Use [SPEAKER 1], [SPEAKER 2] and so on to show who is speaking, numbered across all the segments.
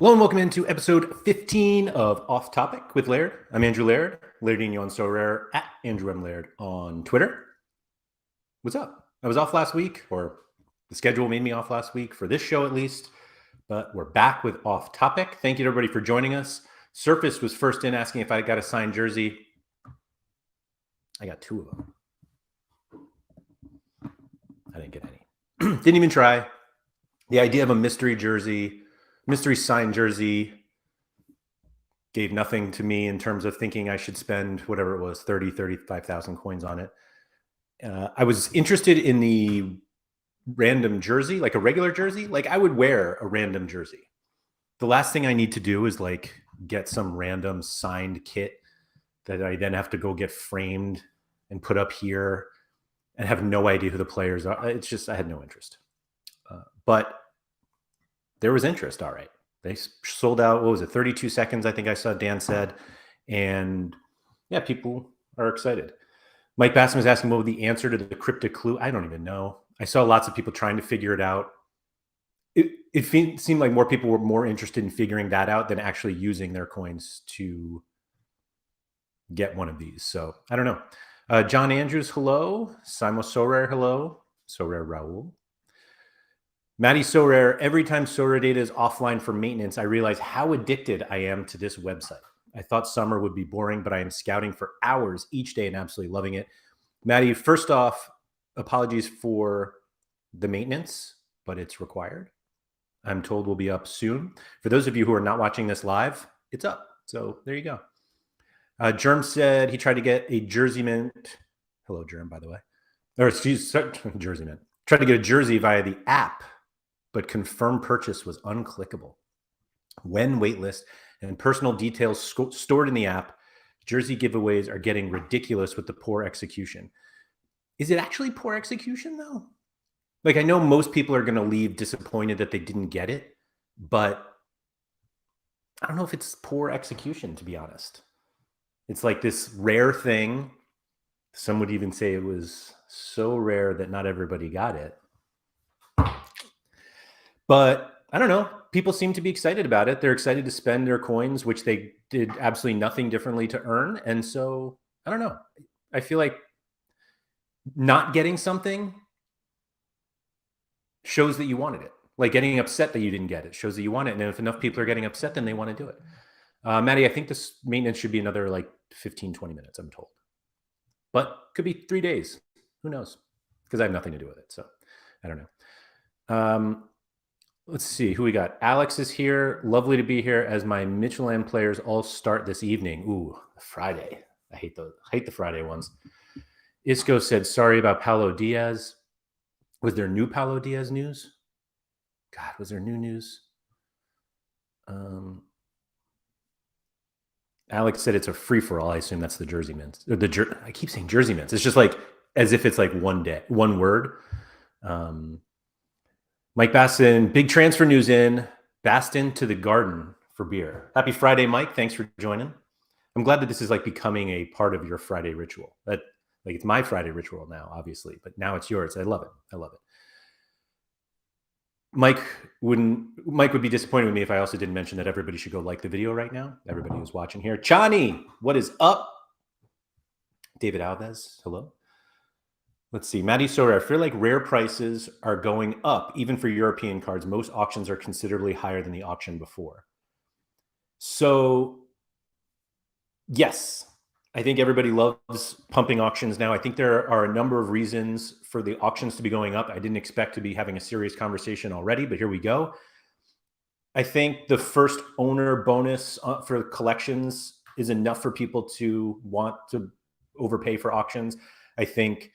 [SPEAKER 1] Hello and welcome into episode 15 of Off Topic with Laird. I'm Andrew Laird, Lairdinho on Sorare, at Andrew M. Laird on Twitter. What's up? I was off last week, or the schedule made me off last week for this show at least, but we're back with Off Topic. Thank you to everybody for joining us. Surface was first in asking if I got a signed jersey. I got two of them. I didn't get any. Didn't even try. The idea of a mystery signed jersey gave nothing to me in terms of thinking I should spend whatever it was, 35,000 coins on it. I was interested in the random jersey, like a regular jersey. Like I would wear a random jersey. The last thing I need to do is like get some random signed kit that I then have to go get framed and put up here and have no idea who the players are. It's just, I had no interest. But there was interest. All right. They sold out. What was it? 32 seconds. I think I saw Dan said, and yeah, people are excited. Mike Bassam was asking what was the answer to the cryptic clue. I don't even know. I saw lots of people trying to figure it out. It seemed like more people were more interested in figuring that out than actually using their coins to get one of these. So I don't know. John Andrews, hello. Simon Sorare, hello. Sorare Raul. Maddie Sorare, every time Sorare data is offline for maintenance, I realize how addicted I am to this website. I thought summer would be boring, but I am scouting for hours each day and absolutely loving it. Maddie, first off, apologies for the maintenance, but it's required. I'm told we'll be up soon. For those of you who are not watching this live, it's up. So there you go. Germ said he tried to get a jersey mint. Hello, Germ, by the way. Or excuse jersey mint. Tried to get a jersey via the app, but confirmed purchase was unclickable. When waitlist and personal details stored in the app, jersey giveaways are getting ridiculous with the poor execution. Is it actually poor execution though? Like I know most people are going to leave disappointed that they didn't get it, but I don't know if it's poor execution, to be honest. It's like this rare thing. Some would even say it was so rare that not everybody got it. But I don't know. People seem to be excited about it. They're excited to spend their coins, which they did absolutely nothing differently to earn. And so I don't know. I feel like not getting something shows that you wanted it. Like getting upset that you didn't get it shows that you want it. And if enough people are getting upset, then they want to do it. Maddie, I think this maintenance should be another like 15, 20 minutes, I'm told. But could be 3 days. Who knows? Because I have nothing to do with it. So I don't know. Let's see who we got. Alex is here. Lovely to be here as my Michelin players all start this evening. Ooh, Friday. I hate the Friday ones. Isco said, sorry about Paulo Diaz. Was there new Paulo Diaz news? God, was there new news? Alex said it's a free-for-all. I assume that's the jersey mints. I keep saying jersey mints. It's just like as if it's like one word. Mike Baston, big transfer news in. Baston to the Garden for beer. Happy Friday, Mike. Thanks for joining. I'm glad that this is like becoming a part of your Friday ritual. That like it's my Friday ritual now, obviously, but now it's yours. I love it. I love it. Mike would be disappointed with me if I also didn't mention that everybody should go like the video right now. Everybody who's watching here. Chani, what is up? David Alves, hello. Let's see. Maddie Sorare, I feel like rare prices are going up, even for European cards. Most auctions are considerably higher than the auction before. So, yes, I think everybody loves pumping auctions now. I think there are a number of reasons for the auctions to be going up. I didn't expect to be having a serious conversation already, but here we go. I think the first owner bonus for collections is enough for people to want to overpay for auctions. I think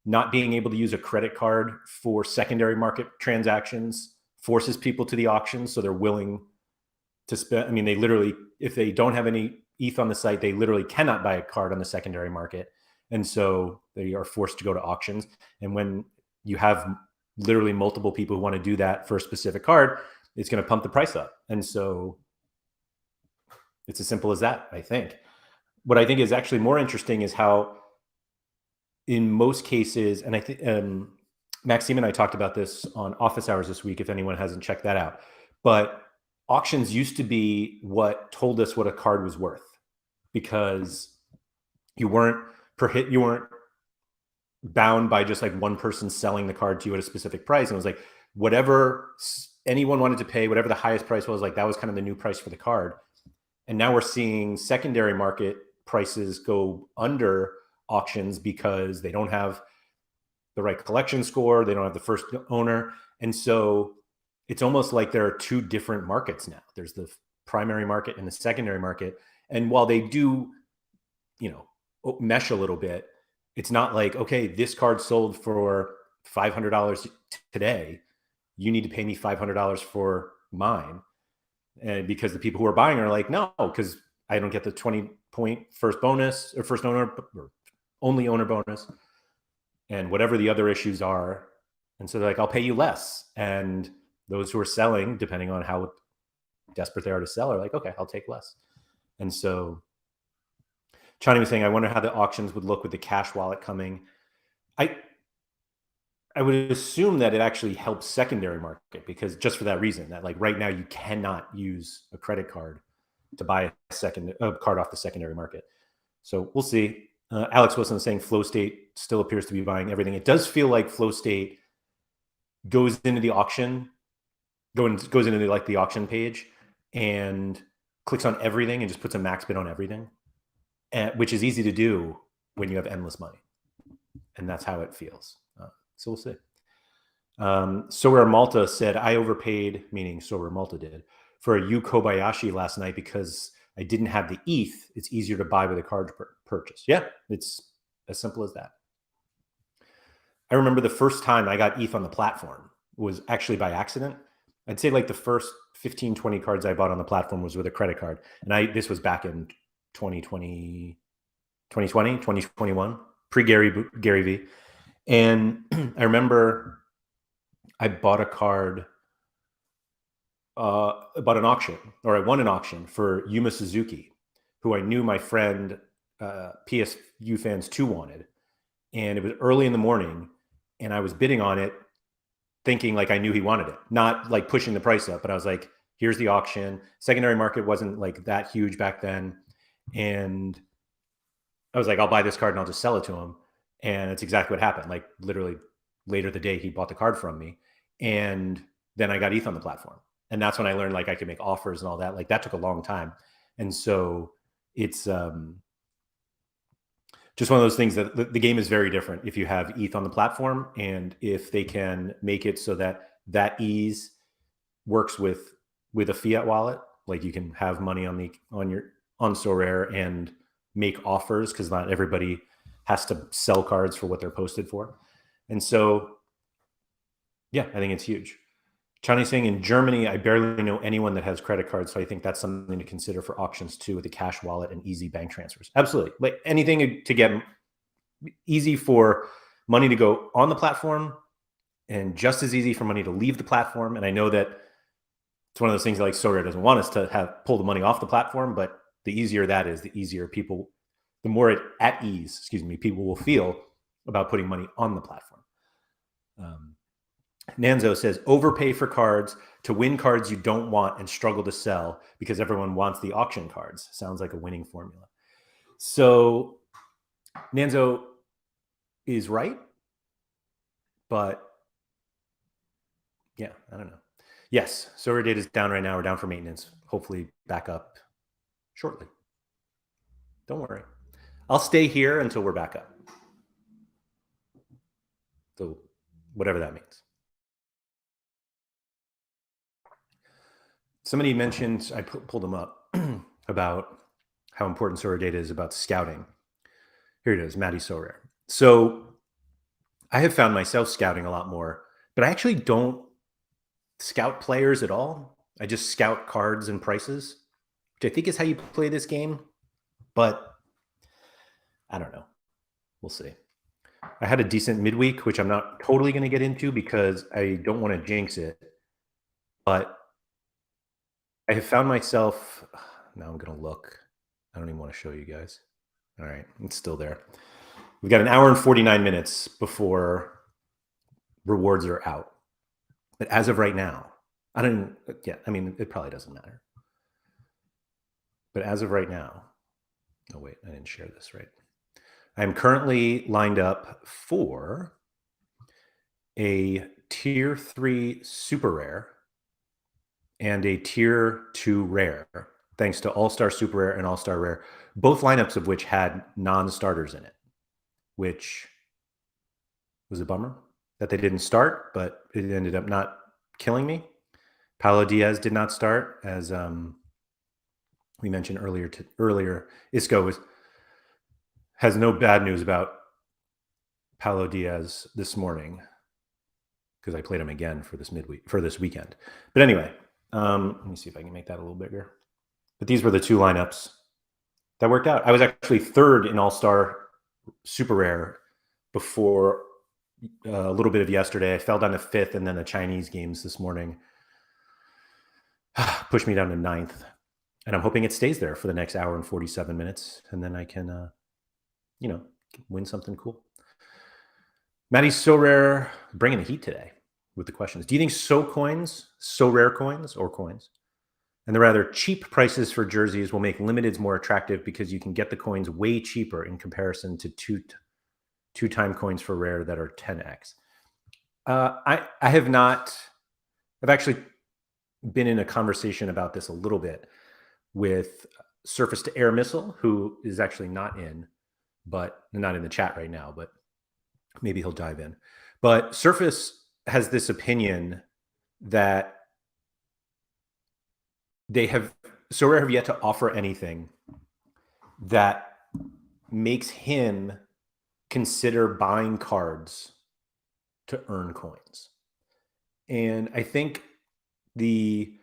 [SPEAKER 1] not being able to use a credit card for secondary market transactions forces people to the auctions. So they're willing to spend. I mean, they literally, if they don't have any ETH on the site, they literally cannot buy a card on the secondary market. And so they are forced to go to auctions. And when you have literally multiple people who want to do that for a specific card, it's going to pump the price up. And so it's as simple as that, I think. What I think is actually more interesting is how in most cases, and I think Maxime and I talked about this on Office Hours this week, if anyone hasn't checked that out, but auctions used to be what told us what a card was worth, because you weren't bound by just like one person selling the card to you at a specific price. And it was like whatever anyone wanted to pay, whatever the highest price was, like that was kind of the new price for the card. And now we're seeing secondary market prices go under auctions because they don't have the right collection score, they don't have the first owner. And so it's almost like there are two different markets now. There's the primary market and the secondary market. And while they do, mesh a little bit, it's not like, okay, this card sold for $500 today, you need to pay me $500 for mine. And because the people who are buying are like, no, because I don't get the 20-point first bonus or first owner or only owner bonus and whatever the other issues are. And so they're like, I'll pay you less. And those who are selling, depending on how desperate they are to sell, are like, okay, I'll take less. And so Chani was saying, I wonder how the auctions would look with the cash wallet coming. I would assume that it actually helps secondary market, because just for that reason, that like right now you cannot use a credit card to buy a card off the secondary market. So we'll see. Alex Wilson is saying Flow State still appears to be buying everything. It does feel like Flow State goes into the auction, goes into like the auction page and clicks on everything and just puts a max bid on everything, which is easy to do when you have endless money. And that's how it feels. So we'll see. Sorare Malta said, I overpaid, meaning Sorare Malta did, for a Yu Kobayashi last night because I didn't have the ETH. It's easier to buy with a card purchase. Yeah, it's as simple as that. I remember the first time I got ETH on the platform was actually by accident. I'd say like the first 15, 20 cards I bought on the platform was with a credit card. And this was back in 2020, 2021, pre-Gary V. And I remember I bought a card, bought an auction, or I won an auction for Yuma Suzuki, who I knew my friend PSU Fans 2 wanted. And it was early in the morning, and I was bidding on it thinking like I knew he wanted it, not like pushing the price up, but I was like, here's the auction. Secondary market wasn't like that huge back then. And I was like, I'll buy this card and I'll just sell it to him. And it's exactly what happened. Like literally later the day, he bought the card from me. And then I got ETH on the platform. And that's when I learned like I could make offers and all that. Like that took a long time. And so it's just one of those things that the game is very different if you have ETH on the platform, and if they can make it so that that ease works with a fiat wallet, like you can have money on Sorare and make offers, because not everybody has to sell cards for what they're posted for. And so, yeah, I think it's huge. Chani's saying, in Germany, I barely know anyone that has credit cards, so I think that's something to consider for auctions too, with the cash wallet and easy bank transfers. Absolutely. Like anything to get easy for money to go on the platform and just as easy for money to leave the platform. And I know that it's one of those things that like Sorare doesn't want us to pull the money off the platform, but the easier that is, the easier the more at ease, people will feel about putting money on the platform. Nanzo says, overpay for cards to win cards you don't want and struggle to sell because everyone wants the auction cards. Sounds like a winning formula. So Nanzo is right, but yeah, I don't know. Yes, Sorare data is down right now. We're down for maintenance. Hopefully back up shortly. Don't worry. I'll stay here until we're back up. So whatever that means. Somebody mentioned, I pulled them up, about how important Sorare data is about scouting. Here it is, Matty Sorare. So I have found myself scouting a lot more, but I actually don't scout players at all. I just scout cards and prices, which I think is how you play this game, but I don't know. We'll see. I had a decent midweek, which I'm not totally going to get into because I don't want to jinx it, but I have found myself, now I'm going to look. I don't even want to show you guys. All right, it's still there. We've got an hour and 49 minutes before rewards are out. But as of right now, I mean, it probably doesn't matter. But as of right now, oh wait, I didn't share this right. I'm currently lined up for a tier 3 super rare and a tier 2 rare, thanks to All-Star Super Rare and All-Star Rare, both lineups of which had non-starters in it, which was a bummer that they didn't start, but it ended up not killing me. Paulo Diaz did not start, as we mentioned earlier. Isco has no bad news about Paulo Diaz this morning because I played him again for this weekend. But anyway, let me see if I can make that a little bigger. But these were the two lineups that worked out. I was actually third in All-Star Super Rare before a little bit of yesterday. I fell down to fifth, and then the Chinese games this morning pushed me down to ninth. And I'm hoping it stays there for the next hour and 47 minutes, and then I can, win something cool. Maddie's So Rare, bringing the heat today with the questions. Do you think So Rare coins, and the rather cheap prices for jerseys will make limiteds more attractive because you can get the coins way cheaper in comparison to two-time coins for rare that are 10x? I have not. I've actually been in a conversation about this a little bit with Surface to Air Missile, who is actually not in the chat right now, but maybe he'll dive in. But Surface has this opinion that So Rare have yet to offer anything that makes him consider buying cards to earn coins. And I think the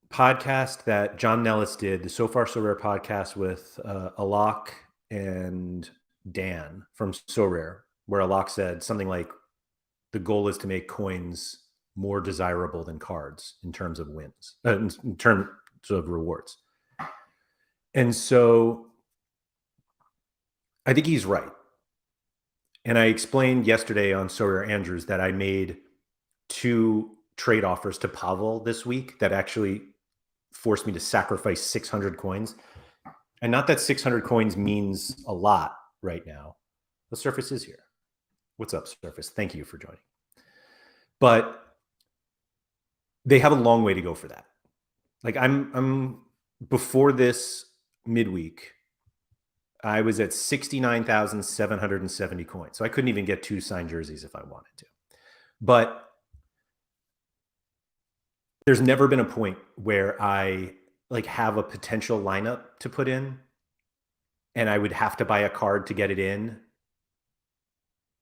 [SPEAKER 1] podcast that John Nellis did, the So Far So Rare podcast with Alok and Dan from So Rare, where Alok said something like, the goal is to make coins more desirable than cards in terms of wins, in terms of rewards. And so I think he's right. And I explained yesterday on So Rare Andrews that I made 2 trade offers to Pavel this week that actually forced me to sacrifice 600 coins. And not that 600 coins means a lot right now. The Surface is here. What's up, Surface? Thank you for joining. But they have a long way to go for that. Like I'm before this midweek, I was at 69,770 coins. So I couldn't even get 2 signed jerseys if I wanted to. But there's never been a point where I have a potential lineup to put in and I would have to buy a card to get it in.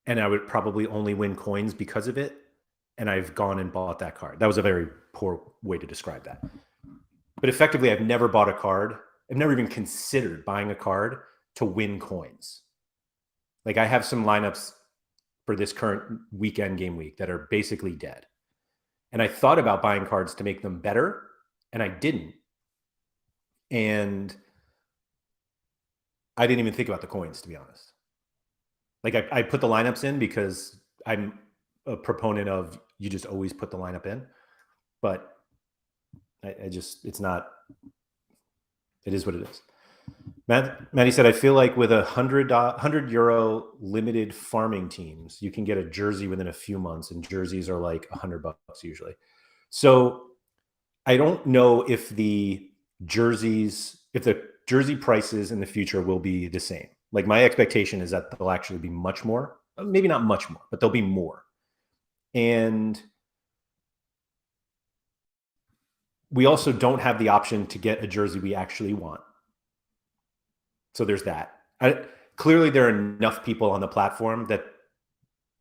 [SPEAKER 1] And I would probably only win coins because of it. And I've gone and bought that card. That was a very poor way to describe that. But effectively, I've never bought a card. I've never even considered buying a card to win coins. Like, I have some lineups for this current weekend game week that are basically dead. And I thought about buying cards to make them better, and I didn't. And I didn't even think about the coins, to be honest. Like, I put the lineups in because I'm a proponent of you just always put the lineup in. But it is what it is. Matty said, I feel like with €100 limited farming teams, you can get a jersey within a few months, and jerseys are like $100 usually. So I don't know if the jersey prices in the future will be the same. Like, my expectation is that they'll actually be much more, maybe not much more, but they'll be more. And we also don't have the option to get a jersey we actually want. So there's that. Clearly, there are enough people on the platform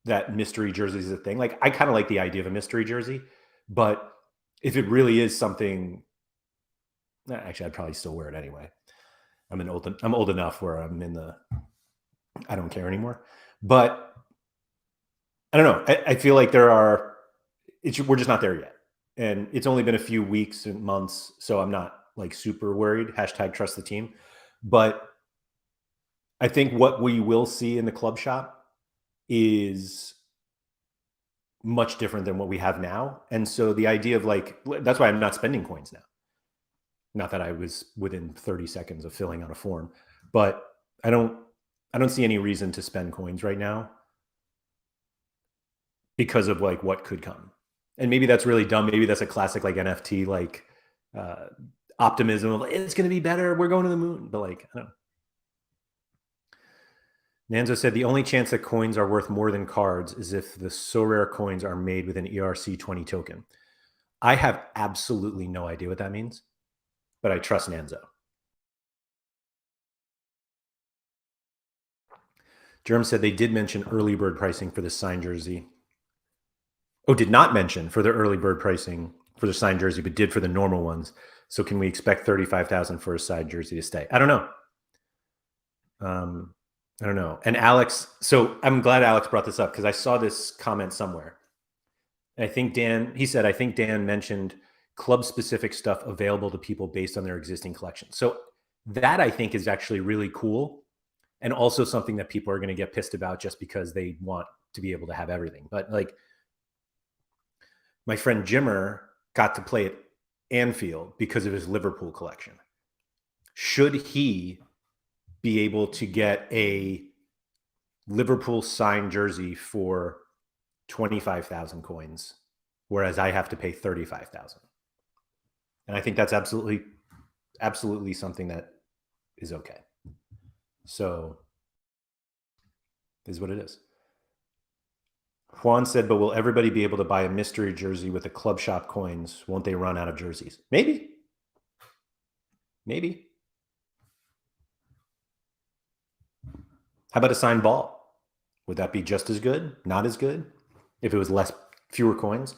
[SPEAKER 1] that mystery jersey is a thing. Like, I kind of like the idea of a mystery jersey, but if it really is something, actually, I'd probably still wear it anyway. I'm old enough where I don't care anymore. But I don't know. I feel like we're just not there yet. And it's only been a few weeks and months, so I'm not like super worried. #trust the team. But I think what we will see in the club shop is much different than what we have now. And so the idea of like, that's why I'm not spending coins now. Not that I was within 30 seconds of filling out a form, but I don't see any reason to spend coins right now because of like what could come. And maybe that's really dumb. Maybe that's a classic like NFT, like optimism of like, it's going to be better. We're going to the moon. But like, I don't know. Nanzo said the only chance that coins are worth more than cards is if the Sorare coins are made with an ERC20 token. I have absolutely no idea what that means, but I trust Nanzo. Germ said they did mention early bird pricing for the signed jersey. Oh, did not mention for the early bird pricing for the signed jersey, but did for the normal ones. So can we expect 35,000 for a side jersey to stay? I don't know. I don't know. And Alex, so I'm glad Alex brought this up because I saw this comment somewhere. And I think he said, I think Dan mentioned club specific stuff available to people based on their existing collection. So that I think is actually really cool. And also something that people are going to get pissed about just because they want to be able to have everything. But like my friend Jimmer got to play at Anfield because of his Liverpool collection. Should he be able to get a Liverpool signed jersey for 25,000 coins, whereas I have to pay 35,000? And I think that's absolutely something that is okay. So this is what it is. Juan said, but will everybody be able to buy a mystery jersey with the club shop coins? Won't they run out of jerseys? Maybe. Maybe. How about a signed ball? Would that be just as good? Not as good? If it was fewer coins?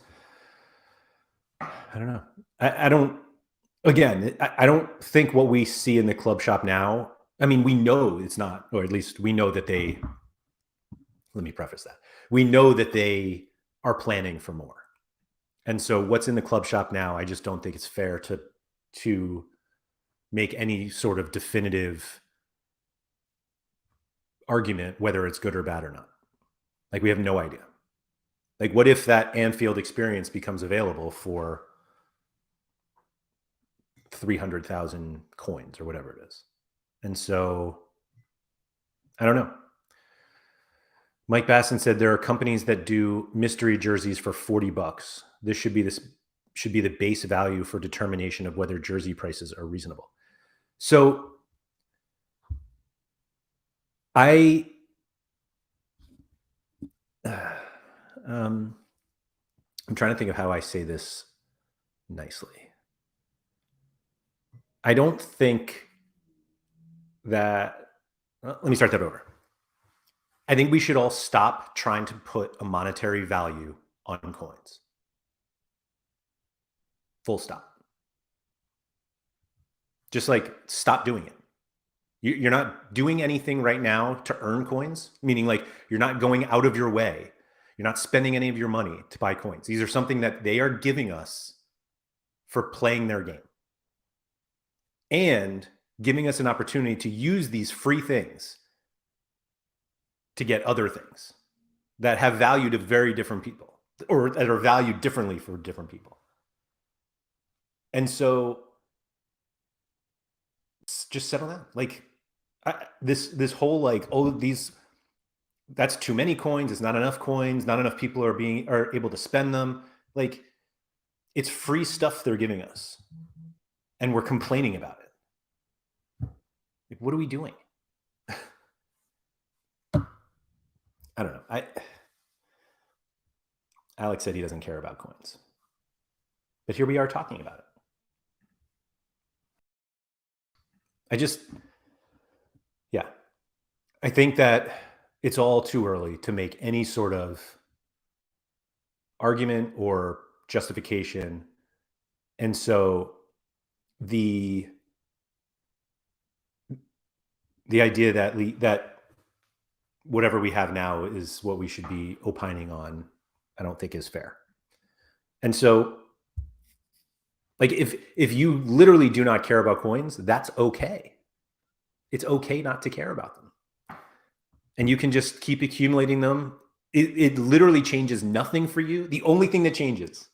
[SPEAKER 1] I don't know. I don't think what we see in the club shop now, I mean, we know it's not, or at least we know that let me preface that. We know that they are planning for more. And so what's in the club shop now, I just don't think it's fair to make any sort of definitive argument whether it's good or bad or not. Like we have no idea. Like what if that Anfield experience becomes available for 300,000 coins or whatever it is? And so I don't know. Mike Basson said there are companies that do mystery jerseys for $40. This should be the base value for determination of whether jersey prices are reasonable. So I'm trying to think of how I say this nicely. I don't think that, let me start that over. I think we should all stop trying to put a monetary value on coins. Full stop. Just like stop doing it. You're not doing anything right now to earn coins, meaning like you're not going out of your way. You're not spending any of your money to buy coins. These are something that they are giving us for playing their game and giving us an opportunity to use these free things to get other things that have value to very different people or that are valued differently for different people. And so just settle down. Like this whole like, oh, that's too many coins. It's not enough coins. Not enough people are able to spend them. Like it's free stuff they're giving us and we're complaining about it. Like, what are we doing? I don't know. Alex said he doesn't care about coins, but here we are talking about it. I think that it's all too early to make any sort of argument or justification. And so the idea that whatever we have now is what we should be opining on, I don't think is fair. And so like if you literally do not care about coins, that's okay. It's okay not to care about them. And you can just keep accumulating them it literally changes nothing for you. The only thing that changes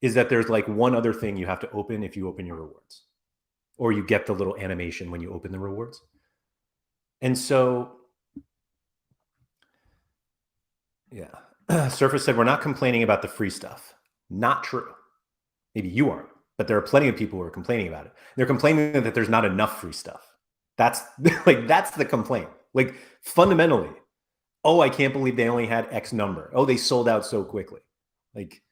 [SPEAKER 1] is that there's like one other thing you have to open if you open your rewards, or you get the little animation when you open the rewards. And so, yeah, Surface said, we're not complaining about the free stuff. Not true. Maybe you aren't, but there are plenty of people who are complaining about it. They're complaining that there's not enough free stuff. That's like, that's the complaint. Like fundamentally, oh, I can't believe they only had X number. Oh, they sold out so quickly. Like,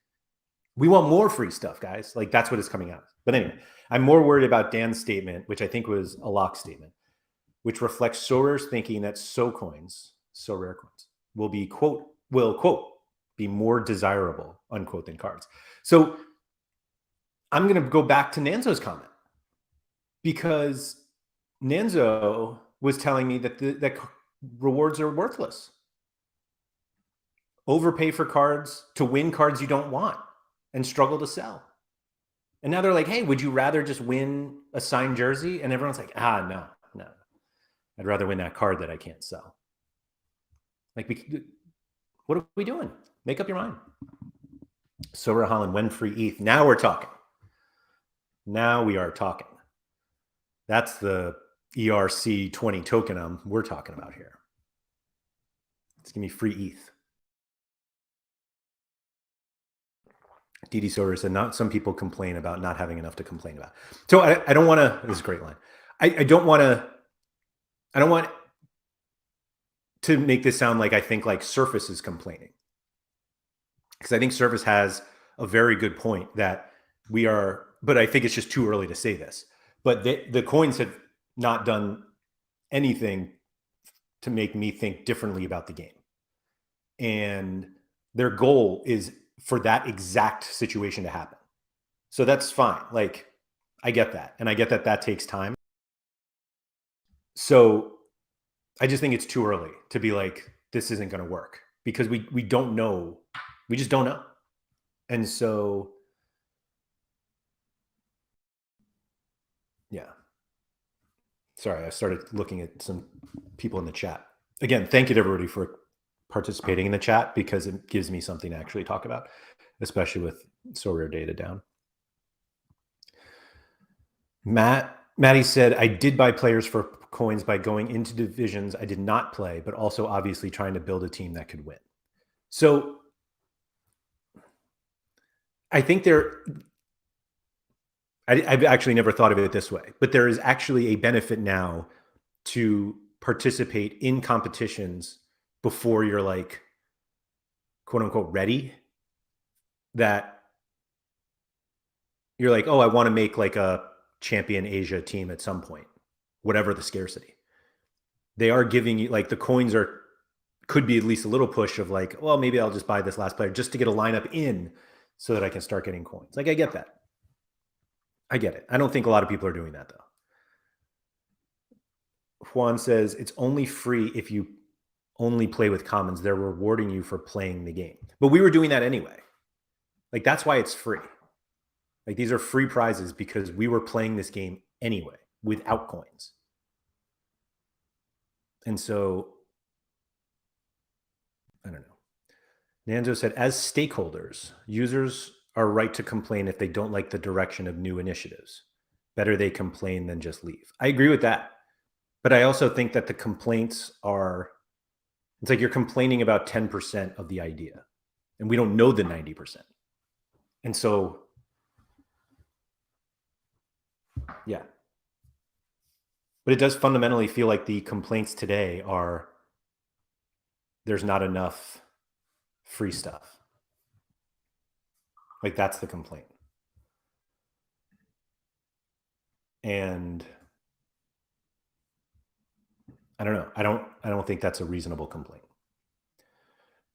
[SPEAKER 1] we want more free stuff, guys. Like, that's what is coming out. But anyway, I'm more worried about Dan's statement, which I think was a lock statement, which reflects Sorare's thinking that Sorare coins will be, quote, be more desirable, unquote, than cards. So I'm going to go back to Nanzo's comment, because Nanzo was telling me that that rewards are worthless. Overpay for cards to win cards you don't want and struggle to sell. And now they're like, hey, would you rather just win a signed jersey? And everyone's like, no. I'd rather win that card that I can't sell. Like, what are we doing? Make up your mind. Sorare Holland, when free ETH. Now we're talking. Now we are talking. That's the ERC20 token we're talking about here. Let's give me free ETH. DD Sorare said, not some people complain about not having enough to complain about. So I don't want to, this is a great line. I don't want to make this sound like I think like Surface is complaining. Because I think Surface has a very good point that we are, but I think it's just too early to say this. But the coins have not done anything to make me think differently about the game. And their goal is for that exact situation to happen. So that's fine. Like, I get that. And I get that that takes time. So I just think it's too early to be like, this isn't going to work, because we don't know. We just don't know. And so, yeah. Sorry, I started looking at some people in the chat. Again, thank you to everybody for participating in the chat, because it gives me something to actually talk about, especially with Sorare data down. Maddie said, I did buy players for coins by going into divisions I did not play, but also obviously trying to build a team that could win. So I think I've actually never thought of it this way, but there is actually a benefit now to participate in competitions before you're like, quote unquote, ready. That you're like, oh, I want to make like a champion Asia team at some point, whatever the scarcity. They are giving you, like, the coins could be at least a little push of like, well, maybe I'll just buy this last player just to get a lineup in so that I can start getting coins. Like, I get that. I get it. I don't think a lot of people are doing that, though. Juan says, it's only free if you only play with commons. They're rewarding you for playing the game. But we were doing that anyway. Like, that's why it's free. Like, these are free prizes because we were playing this game anyway without coins. And so, I don't know. Nanzo said, as stakeholders, users are right to complain if they don't like the direction of new initiatives. Better they complain than just leave. I agree with that. But I also think that the complaints are, it's like you're complaining about 10% of the idea, and we don't know the 90%. And so, yeah. But it does fundamentally feel like the complaints today are, there's not enough free stuff. Like, that's the complaint. And I don't know. I don't think that's a reasonable complaint.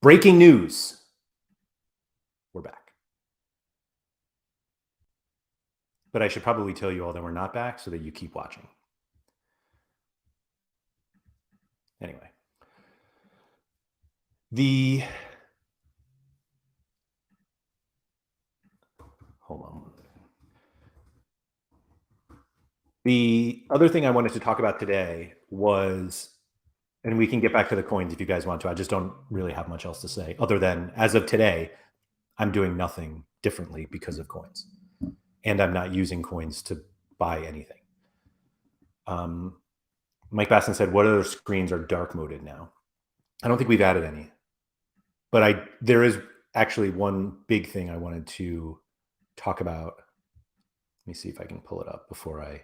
[SPEAKER 1] Breaking news. We're back. But I should probably tell you all that we're not back so that you keep watching. Anyway. Hold on. The other thing I wanted to talk about today was And we can get back to the coins if you guys want to. I just don't really have much else to say other than as of today, I'm doing nothing differently because of coins. And I'm not using coins to buy anything. Mike Basson said, what other screens are dark moded now? I don't think we've added any. But there is actually one big thing I wanted to talk about. Let me see if I can pull it up before I...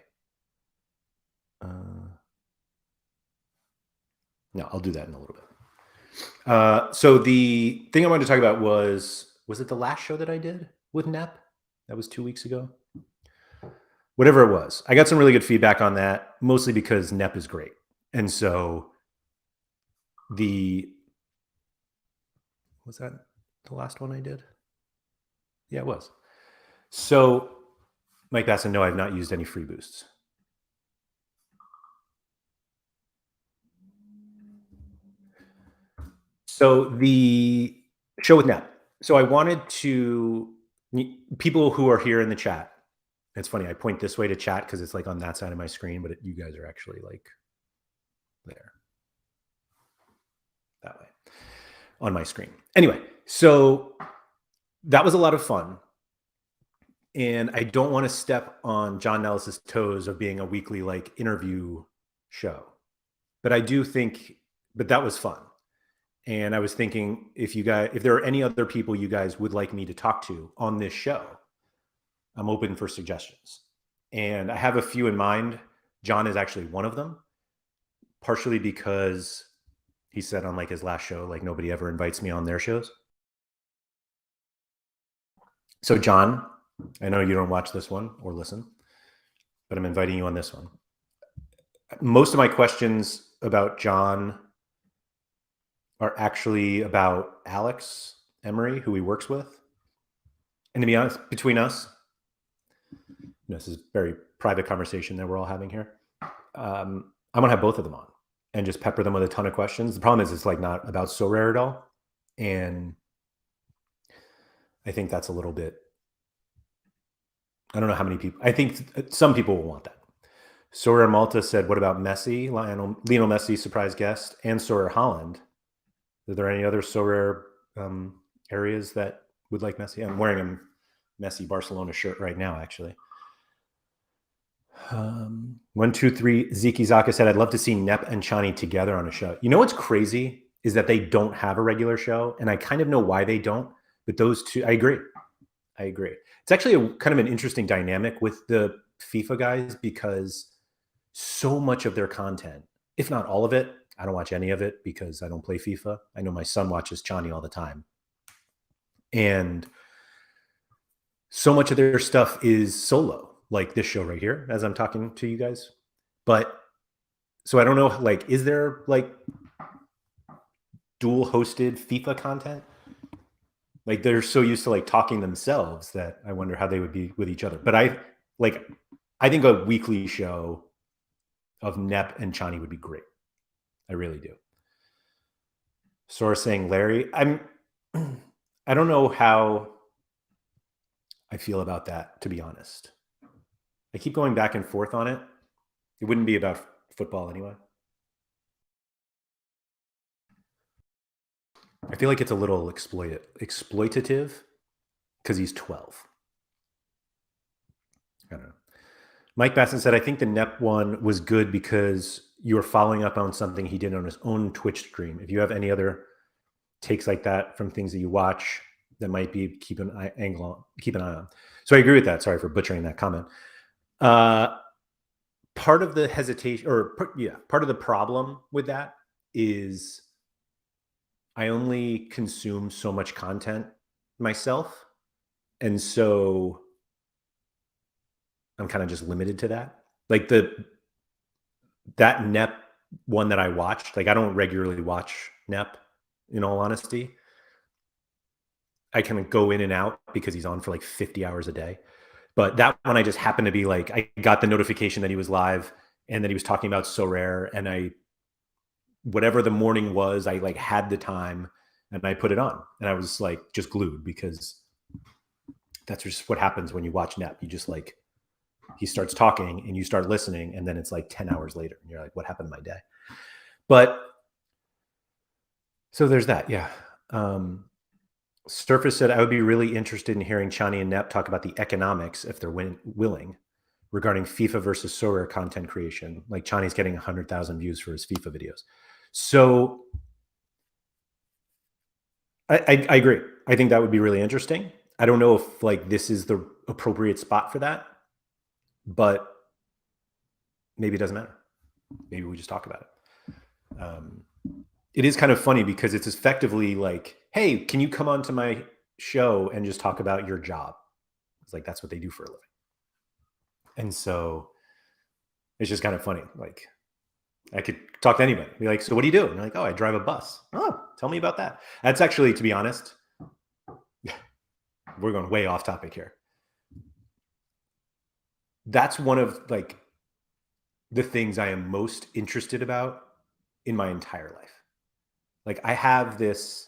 [SPEAKER 1] no, I'll do that in a little bit. So the thing I wanted to talk about was it the last show that I did with Nep? That was 2 weeks ago. Whatever it was. I got some really good feedback on that, mostly because Nep is great. And so was that the last one I did? Yeah, it was. So Mike Basson, no, I've not used any free boosts. So the show with Nep. So I wanted to, people who are here in the chat, it's funny, I point this way to chat because it's like on that side of my screen, but you guys are actually like there. That way on my screen. Anyway, so that was a lot of fun. And I don't want to step on John Nellis's toes of being a weekly like interview show. But I do think, but that was fun. And I was thinking if there are any other people you guys would like me to talk to on this show, I'm open for suggestions. And I have a few in mind. John is actually one of them, partially because he said on like his last show, like nobody ever invites me on their shows. So John, I know you don't watch this one or listen, but I'm inviting you on this one. Most of my questions about John are actually about Alex Emery, who he works with. And to be honest, between us, this is a very private conversation that we're all having here. I'm gonna have both of them on and just pepper them with a ton of questions. The problem is it's like not about Sorare at all. And I think that's a little bit, I don't know how many people, I think some people will want that. Sorare Malta said, what about Messi? Lionel Messi, surprise guest, and Sorare Holland. Are there any other Sorare areas that would like Messi? I'm wearing a Messi Barcelona shirt right now, actually. 123 Ziki Zaka said, I'd love to see Nep and Chani together on a show. You know what's crazy is that they don't have a regular show, and I kind of know why they don't, but those two, I agree. It's actually a kind of an interesting dynamic with the FIFA guys because so much of their content, if not all of it, I don't watch any of it because I don't play FIFA. I know my son watches Chani all the time. And so much of their stuff is solo, like this show right here, as I'm talking to you guys. But so I don't know, like, is there like dual hosted FIFA content? Like they're so used to like talking themselves that I wonder how they would be with each other. But I think a weekly show of Nep and Chani would be great. I really do. Sora saying Larry, I don't know how I feel about that, to be honest. I keep going back and forth on it. It wouldn't be about football anyway. I feel like it's a little exploitative because he's 12. I don't know. Mike Basson said, I think the Nep one was good because you were following up on something he did on his own Twitch stream. If you have any other takes like that from things that you watch that might be, keep an eye on. So I agree with that. Sorry for butchering that comment. Part of the hesitation, part of the problem with that is I only consume so much content myself. And so I'm kind of just limited to that. Like that Nep one that I watched, like I don't regularly watch Nep, in all honesty. I kind of go in and out because he's on for like 50 hours a day. But that one I just happened to be like, I got the notification that he was live and that he was talking about Sorare, and whatever the morning was, I like had the time and I put it on and I was like just glued because that's just what happens when you watch Nep. You just like, he starts talking and you start listening and then it's like 10 hours later and you're like, what happened to my day? But So there's that. Yeah. Surface said, I would be really interested in hearing Chani and Nep talk about the economics, if they're willing, regarding FIFA versus Sorare content creation. Like Chani's getting 100,000 views for his FIFA videos. So I agree. I think that would be really interesting. I don't know if like this is the appropriate spot for that, but maybe it doesn't matter. Maybe we just talk about it. It is kind of funny because it's effectively like, hey, can you come onto my show and just talk about your job? It's like, that's what they do for a living. And so it's just kind of funny. Like I could talk to anybody, be like, so what do you do? And they're like, oh, I drive a bus. Oh, tell me about that. That's actually, to be honest, we're going way off topic here. That's one of like the things I am most interested about in my entire life. Like I have this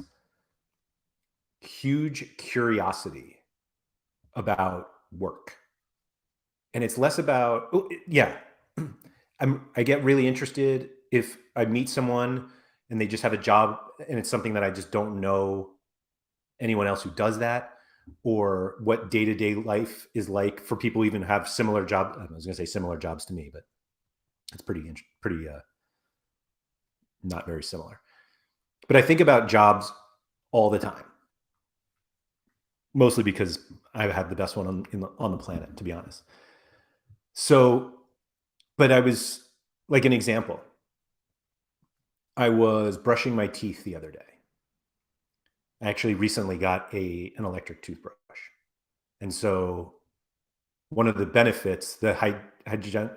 [SPEAKER 1] huge curiosity about work. And it's less about, I get really interested if I meet someone and they just have a job and it's something that I just don't know anyone else who does that, or what day-to-day life is like for people who even have similar jobs. I was going to say similar jobs to me, but it's pretty not very similar. But I think about jobs all the time, mostly because I have the best one on the planet, to be honest. So, but I was like an example. I was brushing my teeth the other day. I actually recently got an electric toothbrush. And so one of the benefits, the hygienic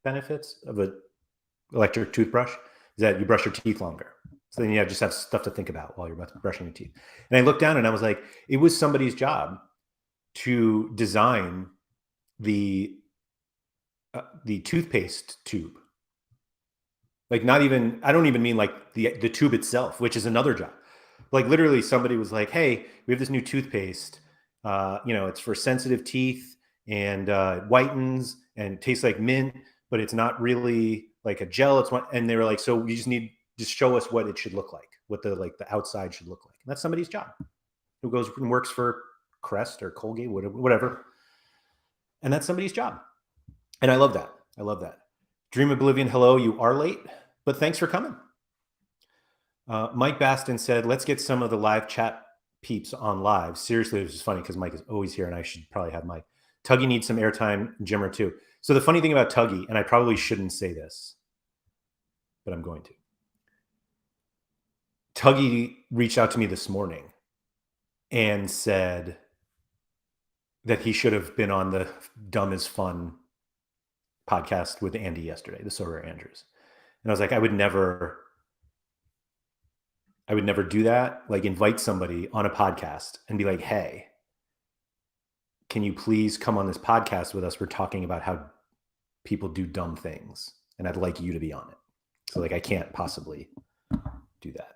[SPEAKER 1] benefits of an electric toothbrush is that you brush your teeth longer. So then you just have stuff to think about while you're brushing your teeth. And I looked down and I was like, it was somebody's job to design the toothpaste tube. Like not even, I don't even mean like the tube itself, which is another job. Like literally somebody was like, hey, we have this new toothpaste. It's for sensitive teeth and whitens and tastes like mint, but it's not really like a gel. And they were like, so you just show us what it should look like, what the outside should look like. And that's somebody's job who goes and works for Crest or Colgate, whatever. And that's somebody's job. And I love that. I love that. Dream Oblivion, hello, you are late, but thanks for coming. Mike Baston said, let's get some of the live chat peeps on live. Seriously, it was just funny because Mike is always here and I should probably have Mike. Tuggy needs some airtime, Jimmer too. So the funny thing about Tuggy, and I probably shouldn't say this, but I'm going to. Tuggy reached out to me this morning and said that he should have been on the Dumb is Fun podcast with Andy yesterday, the Sorare Andrews. And I was like, I would never do that. Like invite somebody on a podcast and be like, hey, can you please come on this podcast with us? We're talking about how people do dumb things and I'd like you to be on it. So like, I can't possibly do that.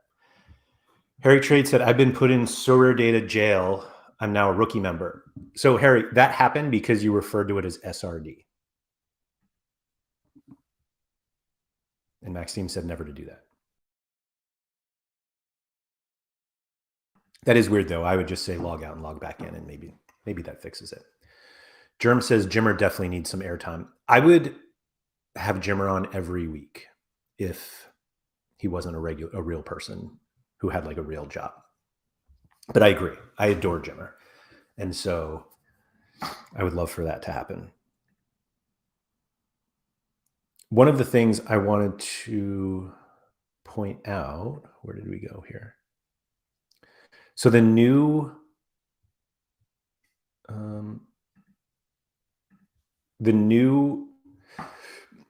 [SPEAKER 1] Harry Trade said, I've been put in Sorare Data jail. I'm now a rookie member. So Harry, that happened because you referred to it as SRD. And Maxime said never to do that. That is weird though. I would just say log out and log back in and maybe that fixes it. Germ says Jimmer definitely needs some airtime. I would have Jimmer on every week if he wasn't a real person who had like a real job. But I agree. I adore Jimmer. And so I would love for that to happen. One of the things I wanted to point out, where did we go here? So the new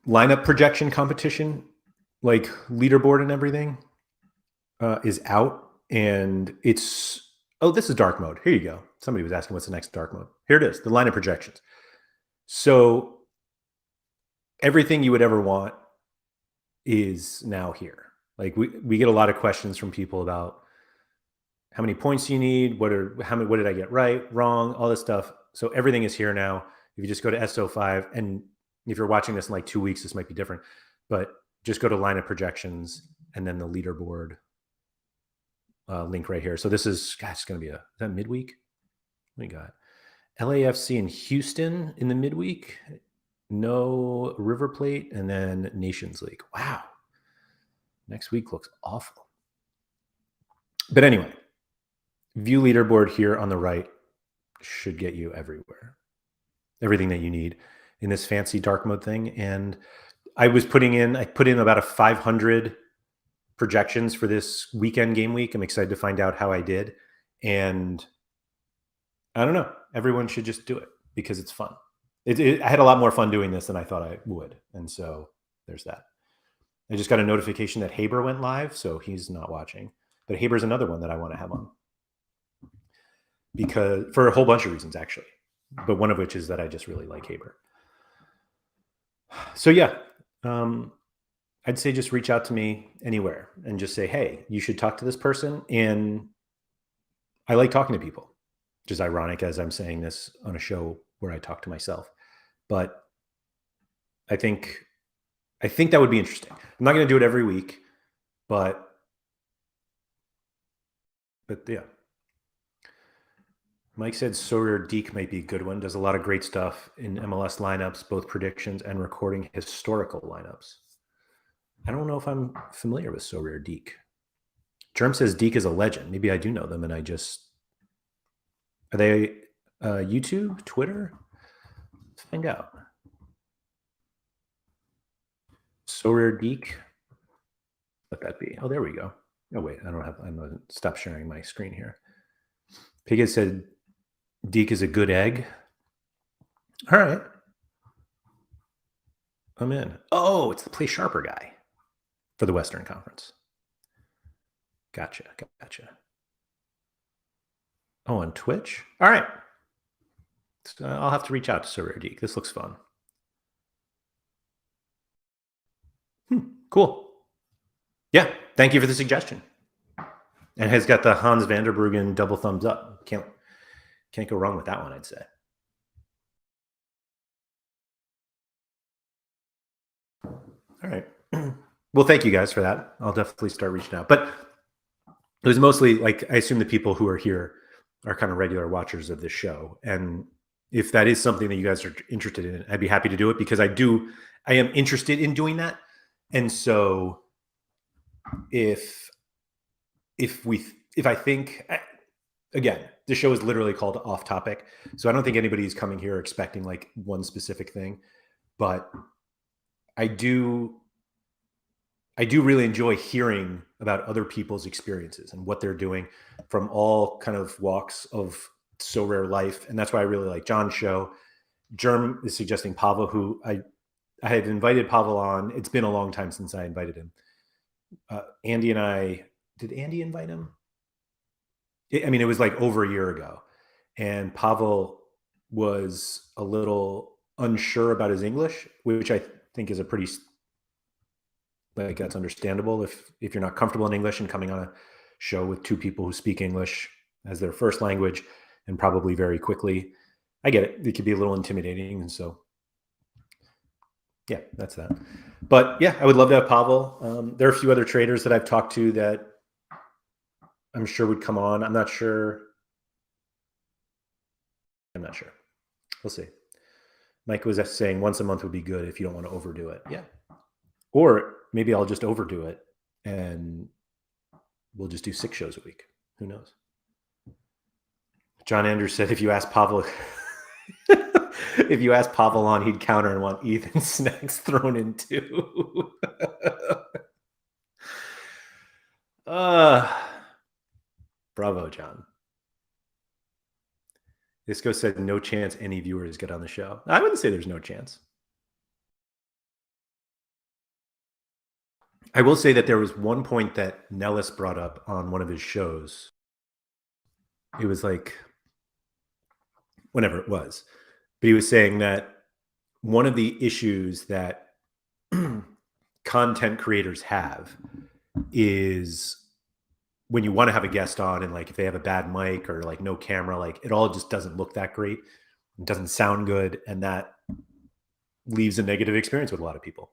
[SPEAKER 1] lineup projection competition, like leaderboard and everything, is out, and it's this is dark mode. Here you go. Somebody was asking what's the next dark mode. Here it is, the lineup projections. So everything you would ever want is now here. Like we get a lot of questions from people about how many points do you need? What did I get right, wrong, all this stuff. So everything is here now. If you just go to SO5, and if you're watching this in like 2 weeks, this might be different, but just go to lineup projections and then the leaderboard link right here. So this is, gosh, it's going to be is that midweek? What we got? LAFC in Houston in the midweek. No River Plate, and then Nations League. Wow. Next week looks awful. But anyway, view leaderboard here on the right should get you everywhere. Everything that you need in this fancy dark mode thing. And I put in about a 500 projections for this weekend game week. I'm excited to find out how I did. And I don't know. Everyone should just do it because it's fun. I had a lot more fun doing this than I thought I would. And so there's that. I just got a notification that Haber went live, so he's not watching. But Haber's another one that I want to have on. Because for a whole bunch of reasons, actually. But one of which is that I just really like Haber. So yeah, I'd say just reach out to me anywhere and just say, hey, you should talk to this person. And I like talking to people, which is ironic as I'm saying this on a show where I talk to myself. But I think that would be interesting. I'm not going to do it every week, but yeah. Mike said Sorare Deke might be a good one. Does a lot of great stuff in MLS lineups, both predictions and recording historical lineups. I don't know if I'm familiar with Sorare Deke. Germ says Deke is a legend. Maybe I do know them, and are they YouTube, Twitter? Let's find out. Sorare Deke. Let that be. Oh, there we go. Oh wait, I'm gonna stop sharing my screen here. Piggott said Deke is a good egg. All right. I'm in. Oh, it's the Play Sharper guy for the Western Conference. Gotcha. Oh, on Twitch? All right. So I'll have to reach out to Sorare Deke. This looks fun. Cool. Yeah, thank you for the suggestion. And has got the Hans Vanderbruggen double thumbs up. Can't go wrong with that one, I'd say. All right. Well, thank you guys for that. I'll definitely start reaching out. But it was mostly like, I assume the people who are here are kind of regular watchers of this show. And if that is something that you guys are interested in, I'd be happy to do it because I am interested in doing that. And so if I think, again, the show is literally called Off Topic. So I don't think anybody's coming here expecting like one specific thing, but I do really enjoy hearing about other people's experiences and what they're doing from all kind of walks of Sorare life. And that's why I really like John's show. Germ is suggesting Pavel, who I had invited Pavel on. It's been a long time since I invited him. Andy and I, did Andy invite him? I mean, it was like over a year ago. And Pavel was a little unsure about his English, which I think is a pretty, like, that's understandable if you're not comfortable in English and coming on a show with two people who speak English as their first language and probably very quickly. I get it. It could be a little intimidating. And so, yeah, that's that. But yeah, I would love to have Pavel. There are a few other traders that I've talked to that I'm sure would come on. I'm not sure. We'll see. Mike was saying once a month would be good if you don't want to overdo it. Yeah. Or maybe I'll just overdo it and we'll just do 6 shows a week. Who knows? John Andrews said if you ask Pavel on, he'd counter and want Ethan snacks thrown in too. Bravo, John. Isco said no chance any viewers get on the show. I wouldn't say there's no chance. I will say that there was one point that Nellis brought up on one of his shows. It was like, whenever it was, but he was saying that one of the issues that content creators have is when you want to have a guest on and like if they have a bad mic or like no camera, like it all just doesn't look that great. It doesn't sound good. And that leaves a negative experience with a lot of people.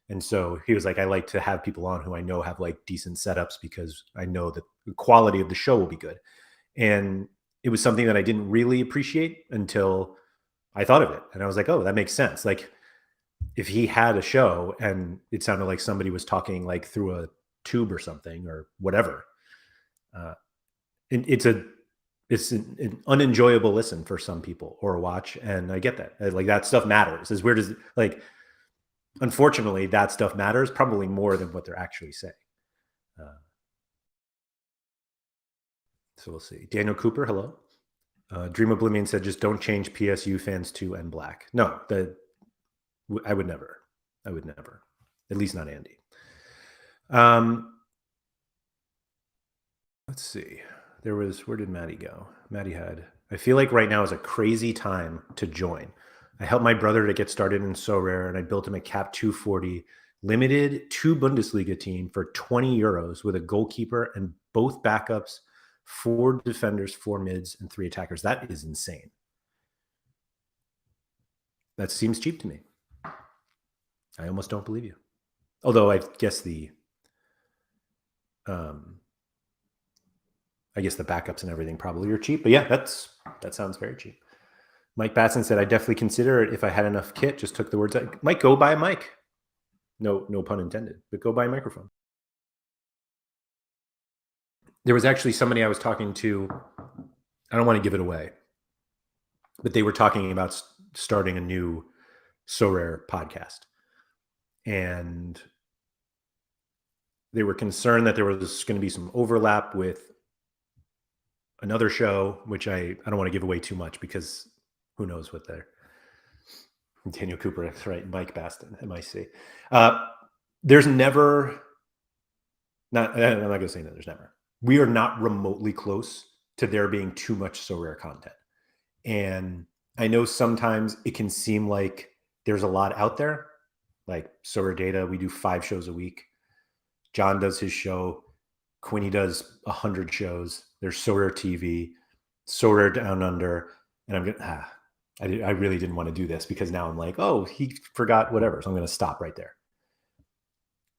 [SPEAKER 1] And so he was like, I like to have people on who I know have like decent setups because I know that the quality of the show will be good. And it was something that I didn't really appreciate until I thought of it. And I was like, oh, that makes sense. Like if he had a show and it sounded like somebody was talking like through a tube or something or whatever, uh, it's an unenjoyable listen for some people or a watch. And I get that. Like that stuff matters. As weird as like, unfortunately, that stuff matters probably more than what they're actually saying. So we'll see. Daniel Cooper, hello. Dream Oblivion said, just don't change PSU fans to and black. No, I would never. I would never. At least not Andy. Let's see. Where did Maddie go? Maddie had, I feel like right now is a crazy time to join. I helped my brother to get started in Sorare, and I built him a cap 240 limited 2 Bundesliga team for 20 euros with a goalkeeper and both backups, 4 defenders, 4 mids, and 3 attackers. That is insane. That seems cheap to me. I almost don't believe you. Although I guess the backups and everything probably are cheap. But yeah, that sounds very cheap. Mike Batson said, I definitely consider it if I had enough kit. Just took the words out. Mike, go buy a mic. No pun intended, but go buy a microphone. There was actually somebody I was talking to. I don't want to give it away, but they were talking about starting a new Sorare podcast. And they were concerned that there was going to be some overlap with another show, which I don't want to give away too much because who knows what they're. Daniel Cooper, that's right. Mike Baston, MIC. There's never, I'm not going to say that there's never. We are not remotely close to there being too much Sorare content. And I know sometimes it can seem like there's a lot out there, like Sorare Data. We do 5 shows a week. John does his show. Quinny does 100 shows. There's Sorare TV, Sorare Down Under. And I'm going to, I really didn't want to do this because now I'm like, oh, he forgot whatever. So I'm going to stop right there.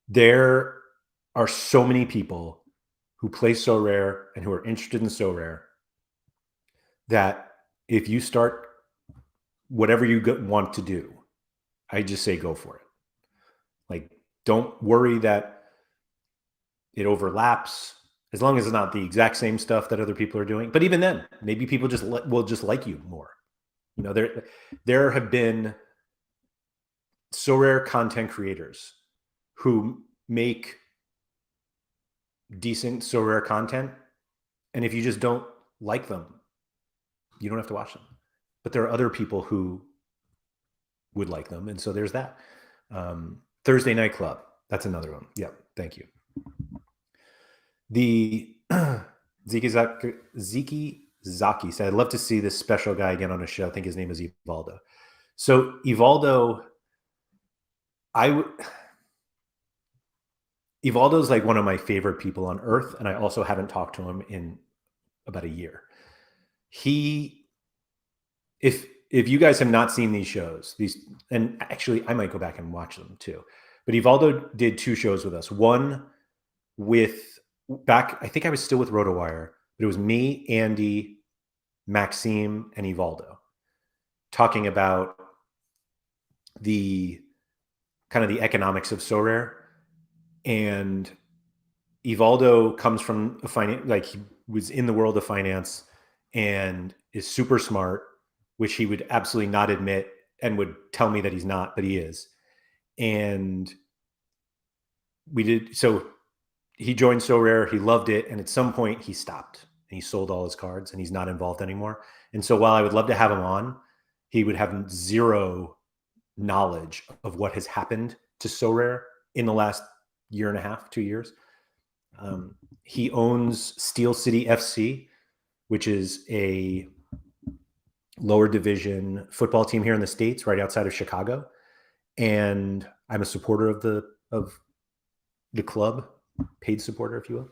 [SPEAKER 1] There are so many people who play Sorare and who are interested in Sorare that if you start whatever you want to do, I just say go for it. Like, don't worry that it overlaps as long as it's not the exact same stuff that other people are doing. But even then, maybe people will just like you more. You know, there have been Sorare content creators who make decent Sorare content, and if you just don't like them, you don't have to watch them. But there are other people who would like them, and so there's that. Thursday Night Club, that's another one. Yeah, thank you. The Ziki Zaki said, I'd love to see this special guy again on a show. I think his name is Evaldo. So Evaldo's like one of my favorite people on earth. And I also haven't talked to him in about a year. If you guys have not seen these shows, and actually I might go back and watch them too, but Evaldo did 2 shows with us. One I think I was still with RotoWire, but it was me, Andy, Maxime, and Evaldo talking about the kind of the economics of Sorare. And Evaldo comes from he was in the world of finance and is super smart, which he would absolutely not admit and would tell me that he's not, but he is. And so he joined Sorare, he loved it, and at some point he stopped and he sold all his cards and he's not involved anymore. And so while I would love to have him on, he would have zero knowledge of what has happened to Sorare in the last year and a half, 2 years. He owns Steel City FC, which is a lower division football team here in the States, right outside of Chicago. And I'm a supporter of the club, paid supporter, if you will.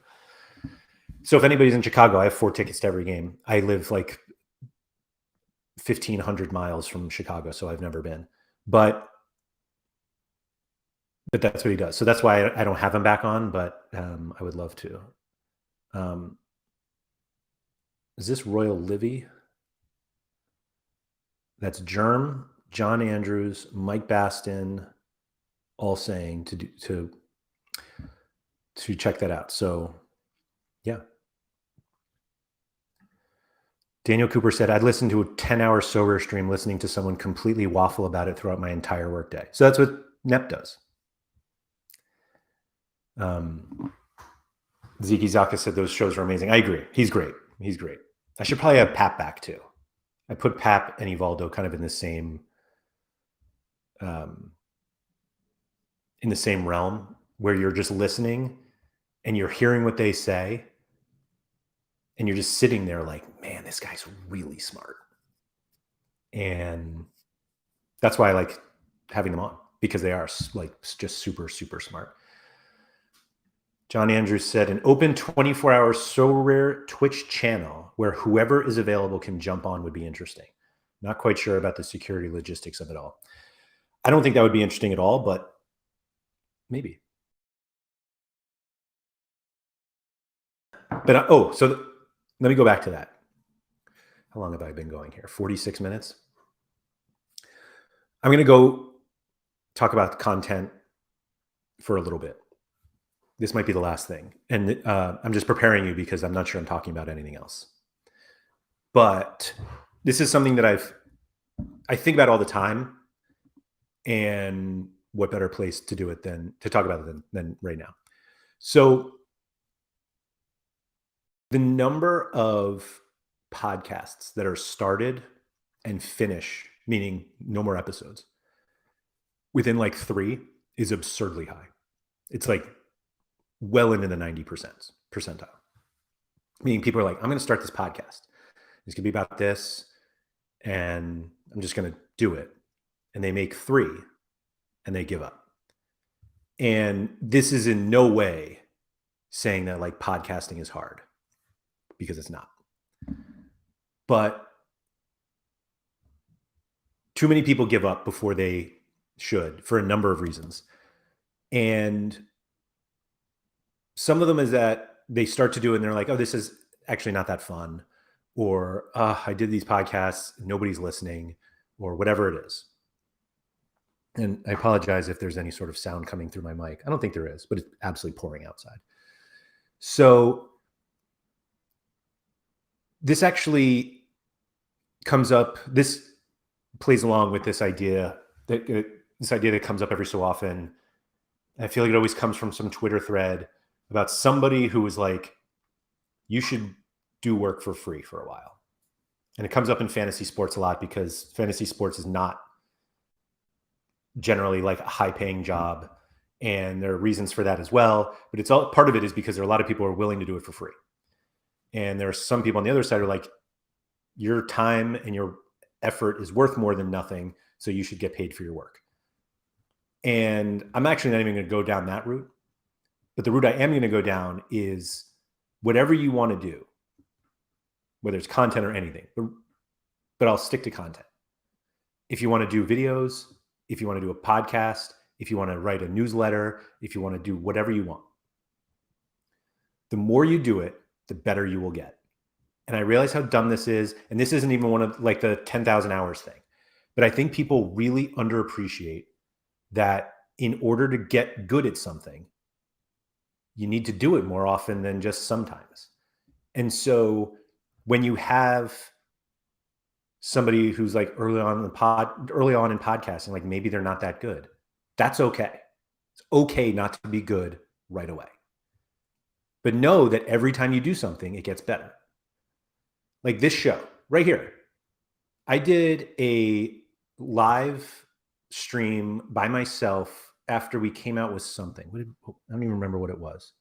[SPEAKER 1] So if anybody's in Chicago, I have 4 tickets to every game. I live like 1,500 miles from Chicago, so I've never been. But But that's what he does. So that's why I don't have him back on, but I would love to. Is this Royal Livy? That's Germ, John Andrews, Mike Baston, all saying to check that out. So yeah. Daniel Cooper said, I'd listen to a 10-hour Sorare stream listening to someone completely waffle about it throughout my entire workday. So that's what Nep does. Ziki Zaka said those shows are amazing. I agree. He's great. He's great. I should probably have Pap back too. I put Pap and Evaldo kind of in the same realm where you're just listening and you're hearing what they say and you're just sitting there like, man, this guy's really smart. And that's why I like having them on, because they are like just super, super smart. John Andrews said, an open 24-hour Sorare Twitch channel where whoever is available can jump on would be interesting. Not quite sure about the security logistics of it all. I don't think that would be interesting at all, but maybe. But so let me go back to that. How long have I been going here? 46 minutes. I'm going to go talk about content for a little bit. This might be the last thing. And I'm just preparing you because I'm not sure I'm talking about anything else. But this is something that I think about all the time. And what better place to do it than to talk about it than right now. So the number of podcasts that are started and finish, meaning no more episodes, within like 3 is absurdly high. It's like well into the 90% percentile. Meaning people are like, I'm going to start this podcast. It's going to be about this, and I'm just going to do it. And they make 3 and they give up. And this is in no way saying that like podcasting is hard, because it's not. But too many people give up before they should for a number of reasons. And some of them is that they start to do it and they're like, oh, this is actually not that fun. Or I did these podcasts, nobody's listening, or whatever it is. And I apologize if there's any sort of sound coming through my mic. I don't think there is, but it's absolutely pouring outside. So this actually comes up, this plays along with this idea that comes up every so often. I feel like it always comes from some Twitter thread about somebody who was like, you should do work for free for a while. And it comes up in fantasy sports a lot because fantasy sports is not generally like a high paying job. And there are reasons for that as well. But it's all part of it is because there are a lot of people who are willing to do it for free. And there are some people on the other side who are like, your time and your effort is worth more than nothing. So you should get paid for your work. And I'm actually not even going to go down that route. But the route I am going to go down is whatever you want to do, whether it's content or anything, but I'll stick to content. If you want to do videos, if you want to do a podcast, if you want to write a newsletter, if you want to do whatever you want, the more you do it, the better you will get. And I realize how dumb this is. And this isn't even one of like the 10,000 hours thing. But I think people really underappreciate that in order to get good at something, you need to do it more often than just sometimes. And so when you have somebody who's like early on in podcasting, like maybe they're not that good, that's okay. It's okay not to be good right away. But know that every time you do something, it gets better. Like this show right here. I did a live stream by myself after we came out with something. I don't even remember what it was.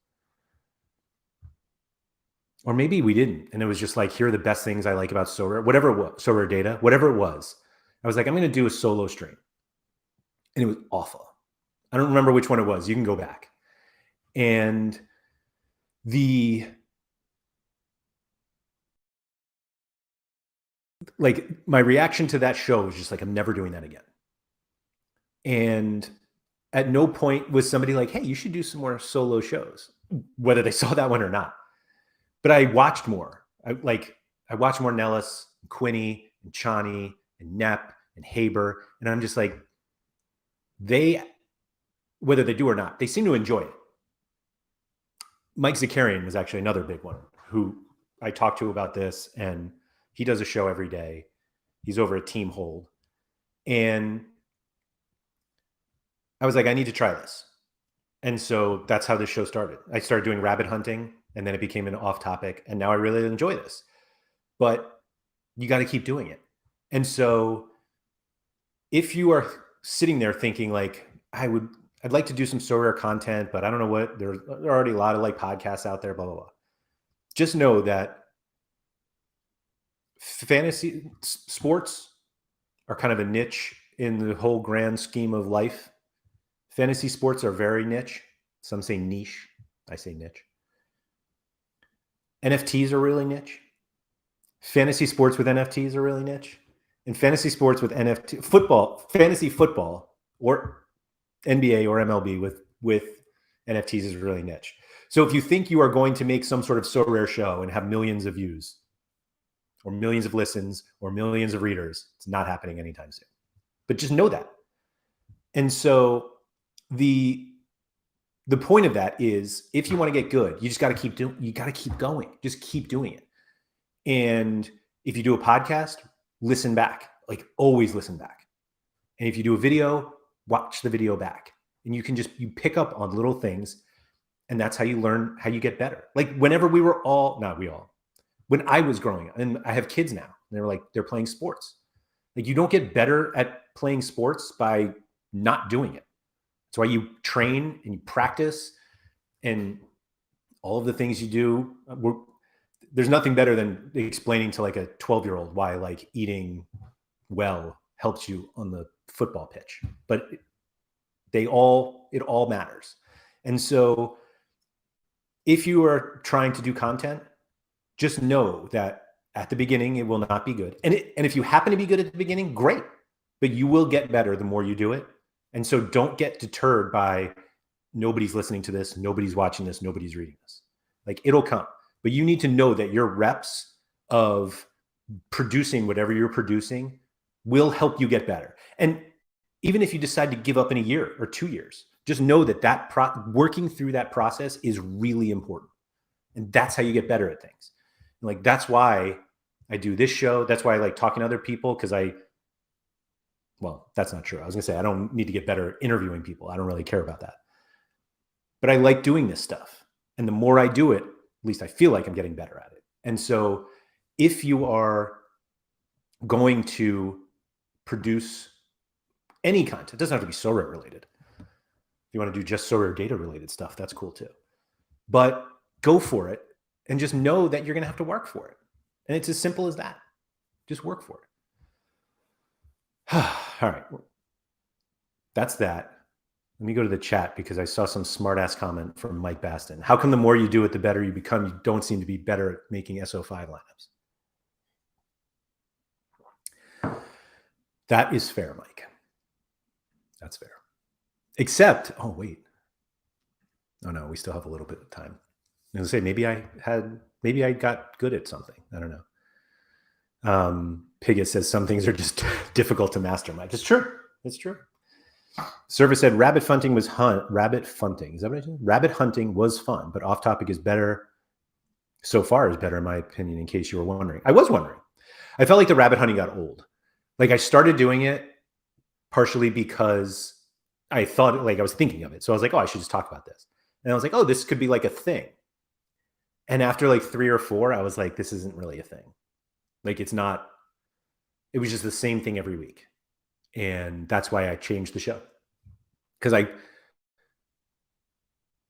[SPEAKER 1] Or maybe we didn't. And it was just like, here are the best things I like about Sorare, whatever it was, Sorare data, whatever it was. I was like, I'm going to do a solo stream. And it was awful. I don't remember which one it was. You can go back. And my reaction to that show was just like, I'm never doing that again. And at no point was somebody like, hey, you should do some more solo shows, whether they saw that one or not. But I watched more. I watched more Nellis, and Quinny, and Chani, and Nepp, and Haber. And I'm just like, whether they do or not, they seem to enjoy it. Mike Zakarian was actually another big one who I talked to about this, and he does a show every day. He's over at Team Hold. And I was like, I need to try this. And so that's how this show started. I started doing rabbit hunting, and then it became an off topic. And now I really enjoy this. But you got to keep doing it. And so if you are sitting there thinking like, I'd like to do some Sorare content, but I don't know what, there are already a lot of like podcasts out there, blah, blah, blah. Just know that fantasy sports are kind of a niche in the whole grand scheme of life. Fantasy sports are very niche. Some say niche. I say niche. NFTs are really niche. Fantasy sports with NFTs are really niche. And fantasy sports with NFT football, fantasy football, or NBA or MLB with NFTs is really niche. So if you think you are going to make some sort of Sorare show and have millions of views or millions of listens or millions of readers, it's not happening anytime soon. But just know that. And so the point of that is, if you want to get good, you just got to keep doing, you got to keep going. Just keep doing it. And if you do a podcast, listen back, like always listen back. And if you do a video, watch the video back. And you pick up on little things, and that's how you learn, how you get better. Like whenever we were all, not we all, when I was growing up, and I have kids now, they're playing sports. Like you don't get better at playing sports by not doing it. That's why you train and you practice, and all of the things you do. There's nothing better than explaining to like a 12-year-old why like eating well helps you on the football pitch, but it all matters. And so if you are trying to do content, just know that at the beginning, it will not be good. And if you happen to be good at the beginning, great, but you will get better the more you do it. And so don't get deterred by nobody's listening to this, nobody's watching this, nobody's reading this. Like it'll come, but you need to know that your reps of producing whatever you're producing will help you get better. And even if you decide to give up in a year or 2 years, just know that working through that process is really important. And that's how you get better at things. And like, that's why I do this show. That's why I like talking to other people, because well, that's not true. I was going to say, I don't need to get better at interviewing people. I don't really care about that. But I like doing this stuff. And the more I do it, at least I feel like I'm getting better at it. And so if you are going to produce any content, it doesn't have to be Sorare related. If you want to do just Sorare data related stuff, that's cool too. But go for it and just know that you're going to have to work for it. And it's as simple as that. Just work for it. All right. That's that. Let me go to the chat because I saw some smart ass comment from Mike Baston. How come the more you do it, the better you become? You don't seem to be better at making SO5 lineups. That is fair, Mike. That's fair. Except, oh, wait. Oh, no, we still have a little bit of time. I was going to say, maybe I got good at something. I don't know. Piggott says some things are just difficult to master, Mike. It's true. It's true. Service said rabbit hunting was rabbit funting. Is that what I said? Rabbit hunting was fun, but off topic is better. So far is better, in my opinion, in case you were wondering. I was wondering. I felt like the rabbit hunting got old. Like I started doing it partially because I thought, like I was thinking of it. So I was like, oh, I should just talk about this. And I was like, oh, this could be like a thing. And after like 3 or 4, I was like, this isn't really a thing. Like it's not, it was just the same thing every week. And that's why I changed the show. Because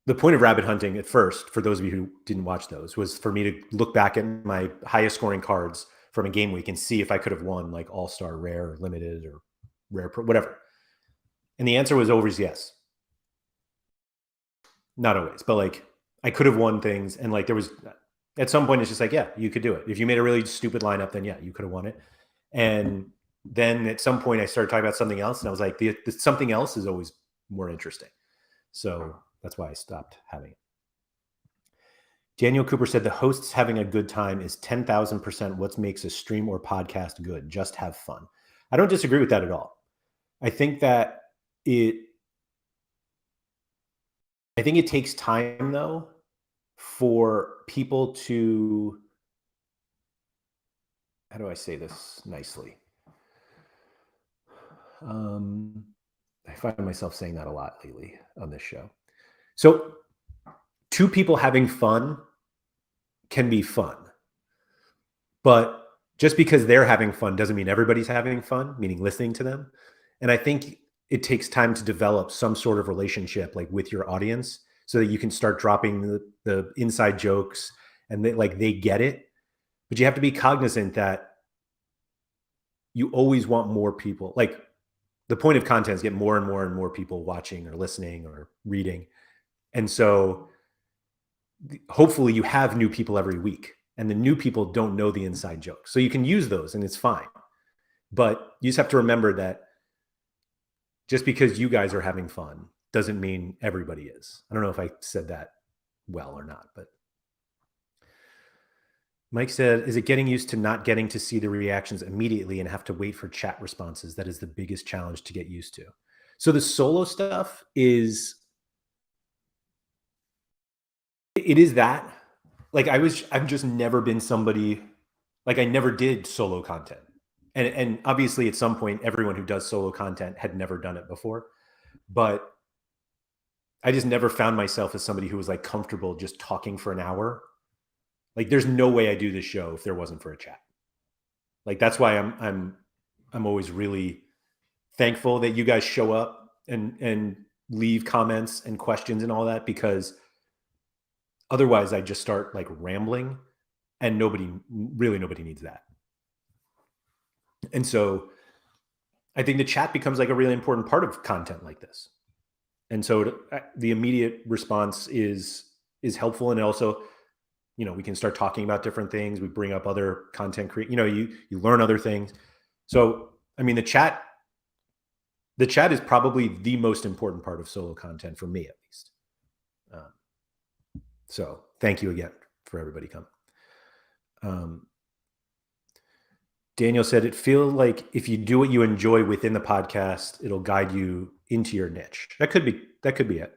[SPEAKER 1] the point of rabbit hunting at first, for those of you who didn't watch those, was for me to look back at my highest scoring cards from a game week and see if I could have won like all-star rare or limited or rare pro, whatever. And the answer was always yes. Not always, but like I could have won things. And like there was, at some point it's just like, yeah, you could do it. If you made a really stupid lineup, then yeah, you could have won it. And then at some point I started talking about something else, and I was like, the something else is always more interesting. So that's why I stopped having it. Daniel Cooper said the hosts having a good time is 10,000% what makes a stream or podcast good. Just have fun. I don't disagree with that at all. I think it takes time though for people to, how do I say this nicely? I find myself saying that a lot lately on this show. So two people having fun can be fun, but just because they're having fun doesn't mean everybody's having fun, meaning listening to them. And I think it takes time to develop some sort of relationship like with your audience so that you can start dropping the inside jokes and they get it. But you have to be cognizant that you always want more people. Like the point of content is get more and more and more people watching or listening or reading. And so hopefully you have new people every week, and the new people don't know the inside jokes. So you can use those and it's fine. But you just have to remember that just because you guys are having fun doesn't mean everybody is. I don't know if I said that well or not, but Mike said, is it getting used to not getting to see the reactions immediately and have to wait for chat responses? That is the biggest challenge to get used to. So the solo stuff is, it is that. Like I've just never been somebody, like I never did solo content. And obviously at some point, everyone who does solo content had never done it before. But I just never found myself as somebody who was like comfortable just talking for an hour. Like there's no way I do this show if there wasn't for a chat. Like that's why I'm always really thankful that you guys show up and leave comments and questions and all that, because otherwise I just start like rambling, and nobody needs that. And so I think the chat becomes like a really important part of content like this. And so the immediate response is helpful. And also, we can start talking about different things. We bring up other content, you learn other things. So, I mean, the chat is probably the most important part of solo content for me, at least. So thank you again for everybody coming. Daniel said, it feels like if you do what you enjoy within the podcast, it'll guide you into your niche. That could be it.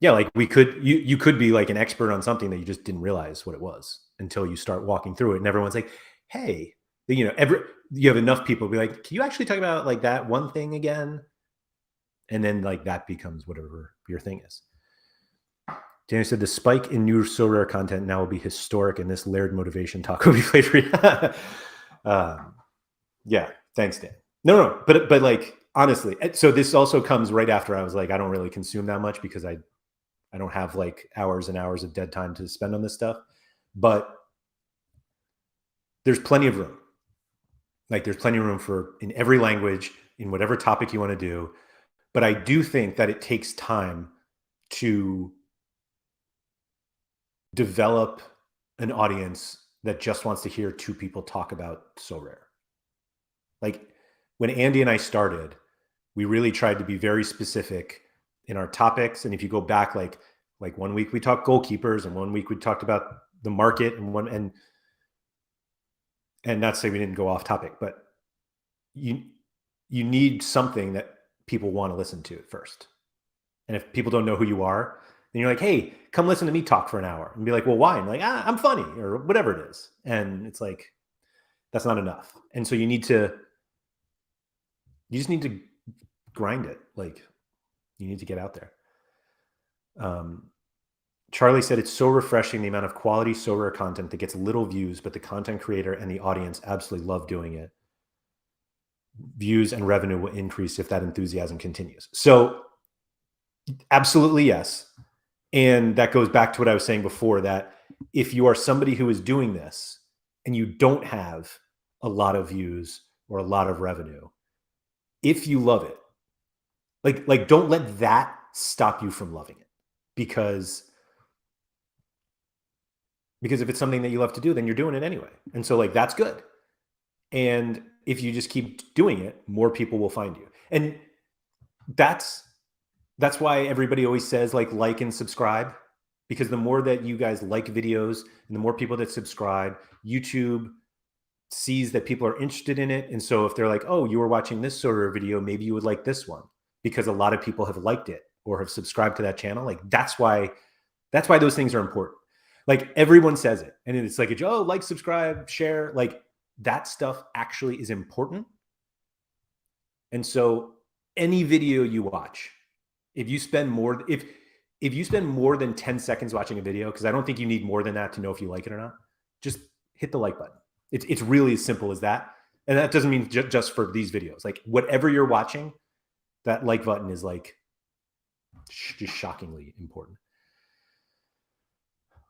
[SPEAKER 1] Yeah, like you could be like an expert on something that you just didn't realize what it was until you start walking through it. And everyone's like, hey, you have enough people be like, can you actually talk about like that one thing again? And then like that becomes whatever your thing is. Daniel said the spike in new Sorare content now will be historic, and this Laird motivation talk will be played for you. Yeah, thanks, Dan. No, but like honestly, so this also comes right after I was like, I don't really consume that much because I don't have like hours and hours of dead time to spend on this stuff. But there's plenty of room. Like there's plenty of room for in every language, in whatever topic you want to do. But I do think that it takes time to develop an audience that just wants to hear two people talk about Sorare. Like when Andy and I started, we really tried to be very specific in our topics. And if you go back, like 1 week we talked goalkeepers, and 1 week we talked about the market, and not to say we didn't go off topic, but you need something that people want to listen to at first. And if people don't know who you are, then you're like, hey, come listen to me talk for an hour, and be like, well, why? And like, I'm funny, or whatever it is. And it's like, that's not enough. And so you just need to grind it. Like you need to get out there. Charlie said, it's so refreshing, the amount of quality Sorare content that gets little views, but the content creator and the audience absolutely love doing it. Views and revenue will increase if that enthusiasm continues. So absolutely, yes. And that goes back to what I was saying before, that if you are somebody who is doing this and you don't have a lot of views or a lot of revenue, if you love it, like don't let that stop you from loving it, because if it's something that you love to do, then you're doing it anyway. And so like, that's good. And if you just keep doing it, more people will find you. And that's why everybody always says like and subscribe, because the more that you guys like videos and the more people that subscribe, YouTube sees that people are interested in it. And so if they're like, oh, you were watching this Sorare video, maybe you would like this one, because a lot of people have liked it or have subscribed to that channel. Like that's why those things are important. Like everyone says it. And it's like, oh, like, subscribe, share, like that stuff actually is important. And so any video you watch, if you spend more, if you spend more than 10 seconds watching a video, because I don't think you need more than that to know if you like it or not, just hit the like button. It's really as simple as that. And that doesn't mean just for these videos. Like whatever you're watching, that like button is like just shockingly important.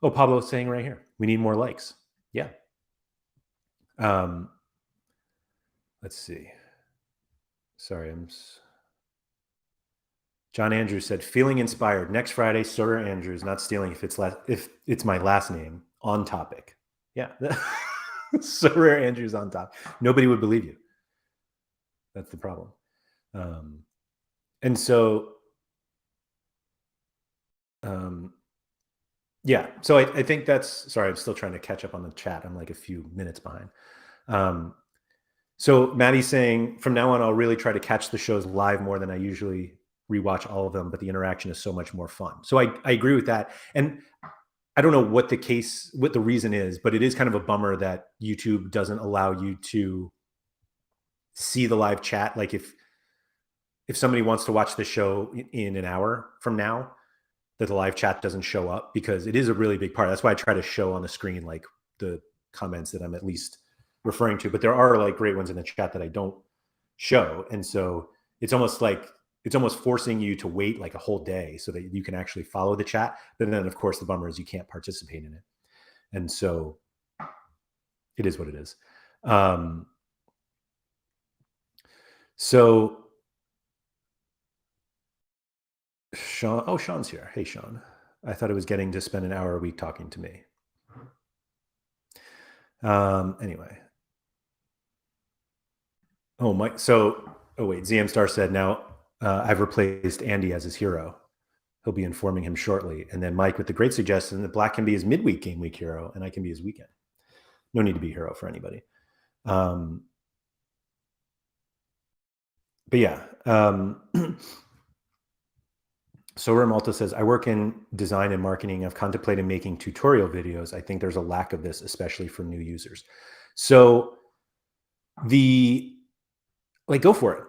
[SPEAKER 1] Oh, Pablo's saying right here, we need more likes. Yeah. Let's see. Sorry, John Andrews said, feeling inspired. Next Friday, Sorare Andrews, not stealing if it's my last name, on topic. Yeah. Sorare Andrews on top. Nobody would believe you. That's the problem. And so, yeah. So I think that's, sorry, I'm still trying to catch up on the chat. I'm like a few minutes behind. So Maddie's saying, from now on, I'll really try to catch the shows live more than I usually rewatch all of them, but the interaction is so much more fun. So I agree with that. And I don't know what the reason is, but it is kind of a bummer that YouTube doesn't allow you to see the live chat. Like if somebody wants to watch the show in an hour from now, that the live chat doesn't show up, because it is a really big part. That's why I try to show on the screen like the comments that I'm at least referring to, but there are like great ones in the chat that I don't show. And so it's almost forcing you to wait like a whole day so that you can actually follow the chat. But then of course the bummer is you can't participate in it. And so it is what it is. So Sean, Sean's here. Hey, Sean. I thought it was getting to spend an hour a week talking to me. Anyway. Oh, Mike. So, wait, ZM Star said, now I've replaced Andy as his hero. He'll be informing him shortly. And then Mike with the great suggestion that Black can be his midweek game week hero and I can be his weekend. No need to be hero for anybody. But yeah. Sorare Malta says, I work in design and marketing. I've contemplated making tutorial videos. I think there's a lack of this, especially for new users. So go for it.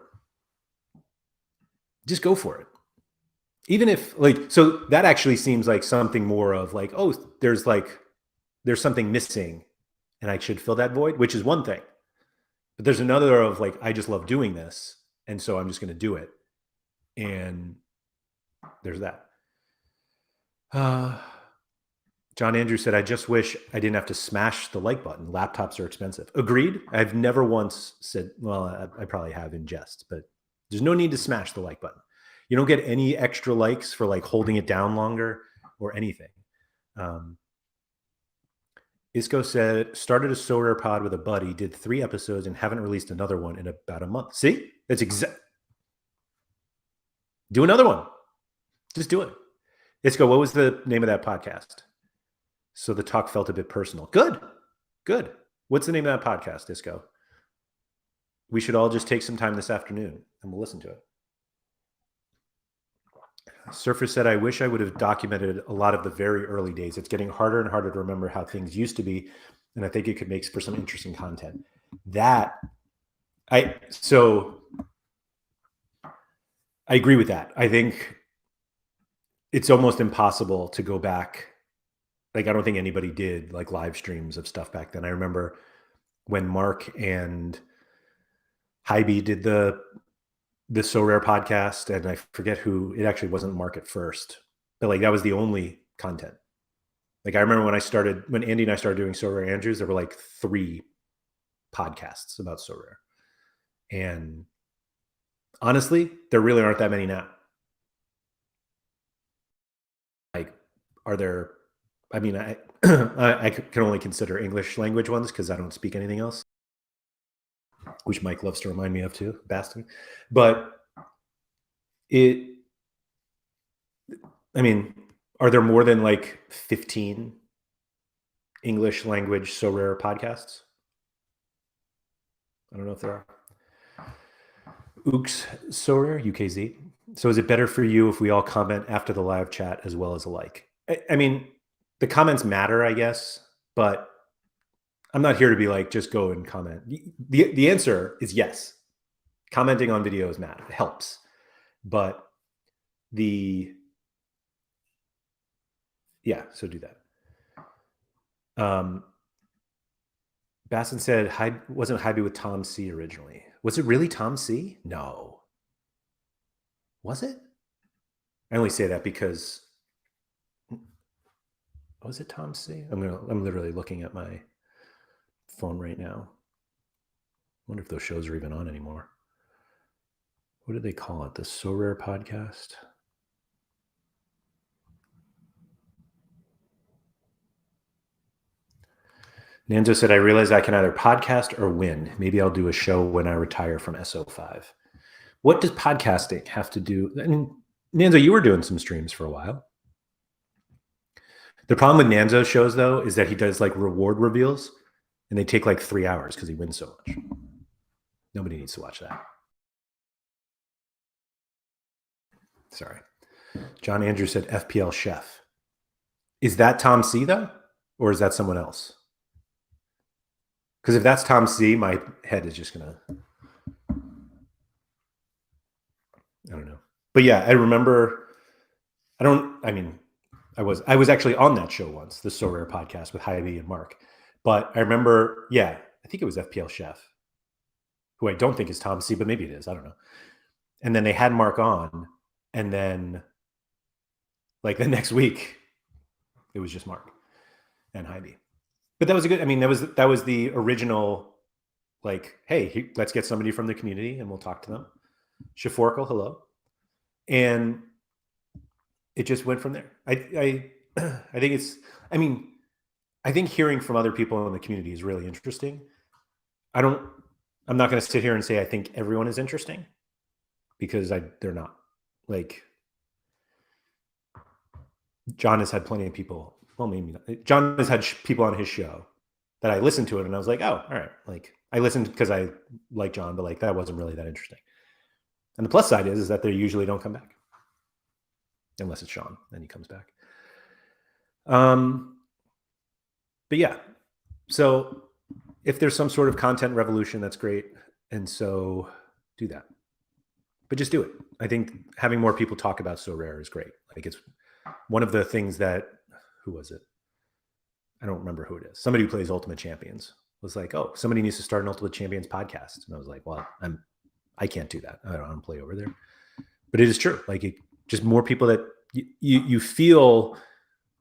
[SPEAKER 1] Just go for it. Even if so that actually seems like something more of like, oh, there's something missing and I should fill that void, which is one thing. But there's another of like, I just love doing this. And so I'm just going to do it. And there's that. John Andrews said, I just wish I didn't have to smash the like button. Laptops are expensive. Agreed. I've never once said, well, I probably have in jest, but there's no need to smash the like button. You don't get any extra likes for like holding it down longer or anything. Isco said, started a Sorare pod with a buddy, did 3 episodes and haven't released another one in about a month. See, that's do another one. Just do it. Isco, what was the name of that podcast? So the talk felt a bit personal. Good. What's the name of that podcast, Isco? We should all just take some time this afternoon and we'll listen to it. Surfer said, I wish I would have documented a lot of the very early days. It's getting harder and harder to remember how things used to be. And I think it could make for some interesting content. I agree with that. I think it's almost impossible to go back. Like, I don't think anybody did like live streams of stuff back then. I remember when Mark and Hybe did the Sorare podcast, and I forget who, it actually wasn't Mark at first, but like that was the only content. Like I remember when Andy and I started doing Sorare Andrews, there were like 3 podcasts about Sorare. And honestly, there really aren't that many now. Like, are there, I mean, I can only consider English language ones because I don't speak anything else, which Mike loves to remind me of too, bastard. But I mean, are there more than like 15 English language Sorare podcasts? I don't know if there are. Ooks Sorare, UKZ. So is it better for you if we all comment after the live chat as well as a like? I mean, the comments matter, I guess, but I'm not here to be like, just go and comment. The answer is yes. Commenting on videos matter. It helps. But yeah, so do that. Basson said, wasn't Hybe with Tom C originally? Was it really Tom C? No. Was it? I only say that because, was it Tom C? I'm literally looking at my phone right now. I wonder if those shows are even on anymore. What do they call it? The Sorare podcast? Nanzo said, I realize I can either podcast or win. Maybe I'll do a show when I retire from SO5. What does podcasting have to do? I mean, Nanzo, you were doing some streams for a while. The problem with Nanzo's shows, though, is that he does like reward reveals and they take like 3 hours because he wins so much. Nobody needs to watch that. Sorry. John Andrew said FPL chef. Is that Tom C, though? Or is that someone else? Because if that's Tom C, my head is just going to... I don't know. But yeah, I remember... I was actually on that show once, the Sorare podcast with Hybe and Mark. But I remember, yeah, I think it was FPL chef, who I don't think is Tom C, but maybe it is. I don't know. And then they had Mark on, and then like the next week, it was just Mark and Hybe. But that was a good, I mean, that was the original, like, hey, let's get somebody from the community and we'll talk to them. Shaforkle, hello. And it just went from there. I think it's, I mean, I think hearing from other people in the community is really interesting. I'm not going to sit here and say I think everyone is interesting, because they're not. Like, John has had plenty of people. Well, maybe not. John has had people on his show that I listened to it and I was like, oh, all right. Like, I listened because I like John, but like that wasn't really that interesting. And the plus side is that they usually don't come back, unless it's Sean, then he comes back. But yeah, so if there's some sort of content revolution, that's great. And so do that. But just do it. I think having more people talk about Sorare is great. Like, it's one of the things that, who was it? I don't remember who it is. Somebody who plays Ultimate Champions was like, oh, somebody needs to start an Ultimate Champions podcast. And I was like, well, I can't do that. I don't play over there. But it is true. Like, just more people that you feel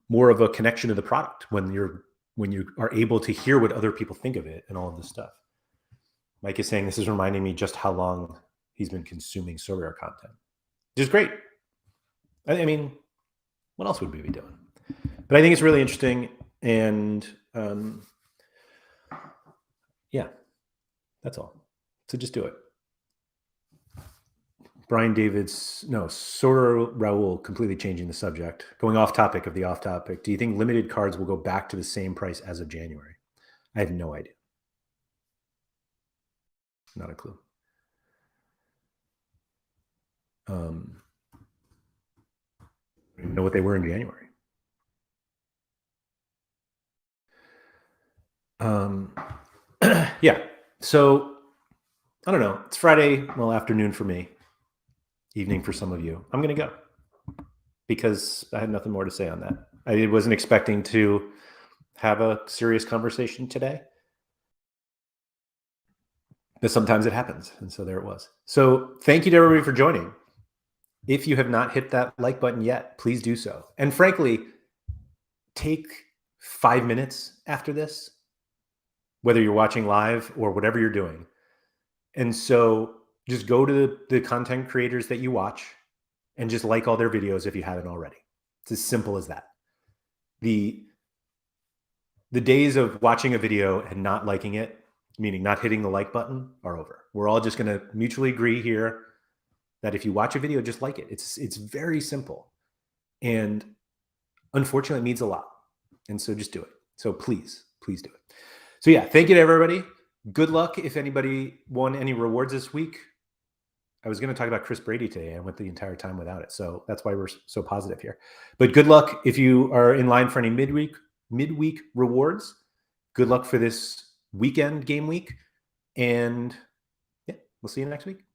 [SPEAKER 1] more of a connection to the product when you are able to hear what other people think of it and all of this stuff. Mike is saying this is reminding me just how long he's been consuming Sorare content, which is great. I mean, what else would we be doing? But I think it's really interesting. And yeah, that's all. So just do it. Brian Davids, no, Sorare Raul, completely changing the subject. Going off topic of the off topic. Do you think limited cards will go back to the same price as of January? I have no idea. Not a clue. I don't know what they were in January. Yeah. So I don't know. It's Friday, well, afternoon for me, evening for some of you. I'm going to go because I had nothing more to say on that. I wasn't expecting to have a serious conversation today, but sometimes it happens. And so there it was. So thank you to everybody for joining. If you have not hit that like button yet, please do so. And frankly, take 5 minutes after this, whether you're watching live or whatever you're doing. And so just go to the content creators that you watch and just like all their videos if you haven't already. It's as simple as that. The days of watching a video and not liking it, meaning not hitting the like button, are over. We're all just going to mutually agree here that if you watch a video, just like it. It's very simple. And unfortunately, it means a lot. And so just do it. So please do it. So yeah, thank you to everybody. Good luck if anybody won any rewards this week. I was going to talk about Chris Brady today. I went the entire time without it. So that's why we're so positive here. But good luck if you are in line for any midweek rewards. Good luck for this weekend game week. And yeah, we'll see you next week.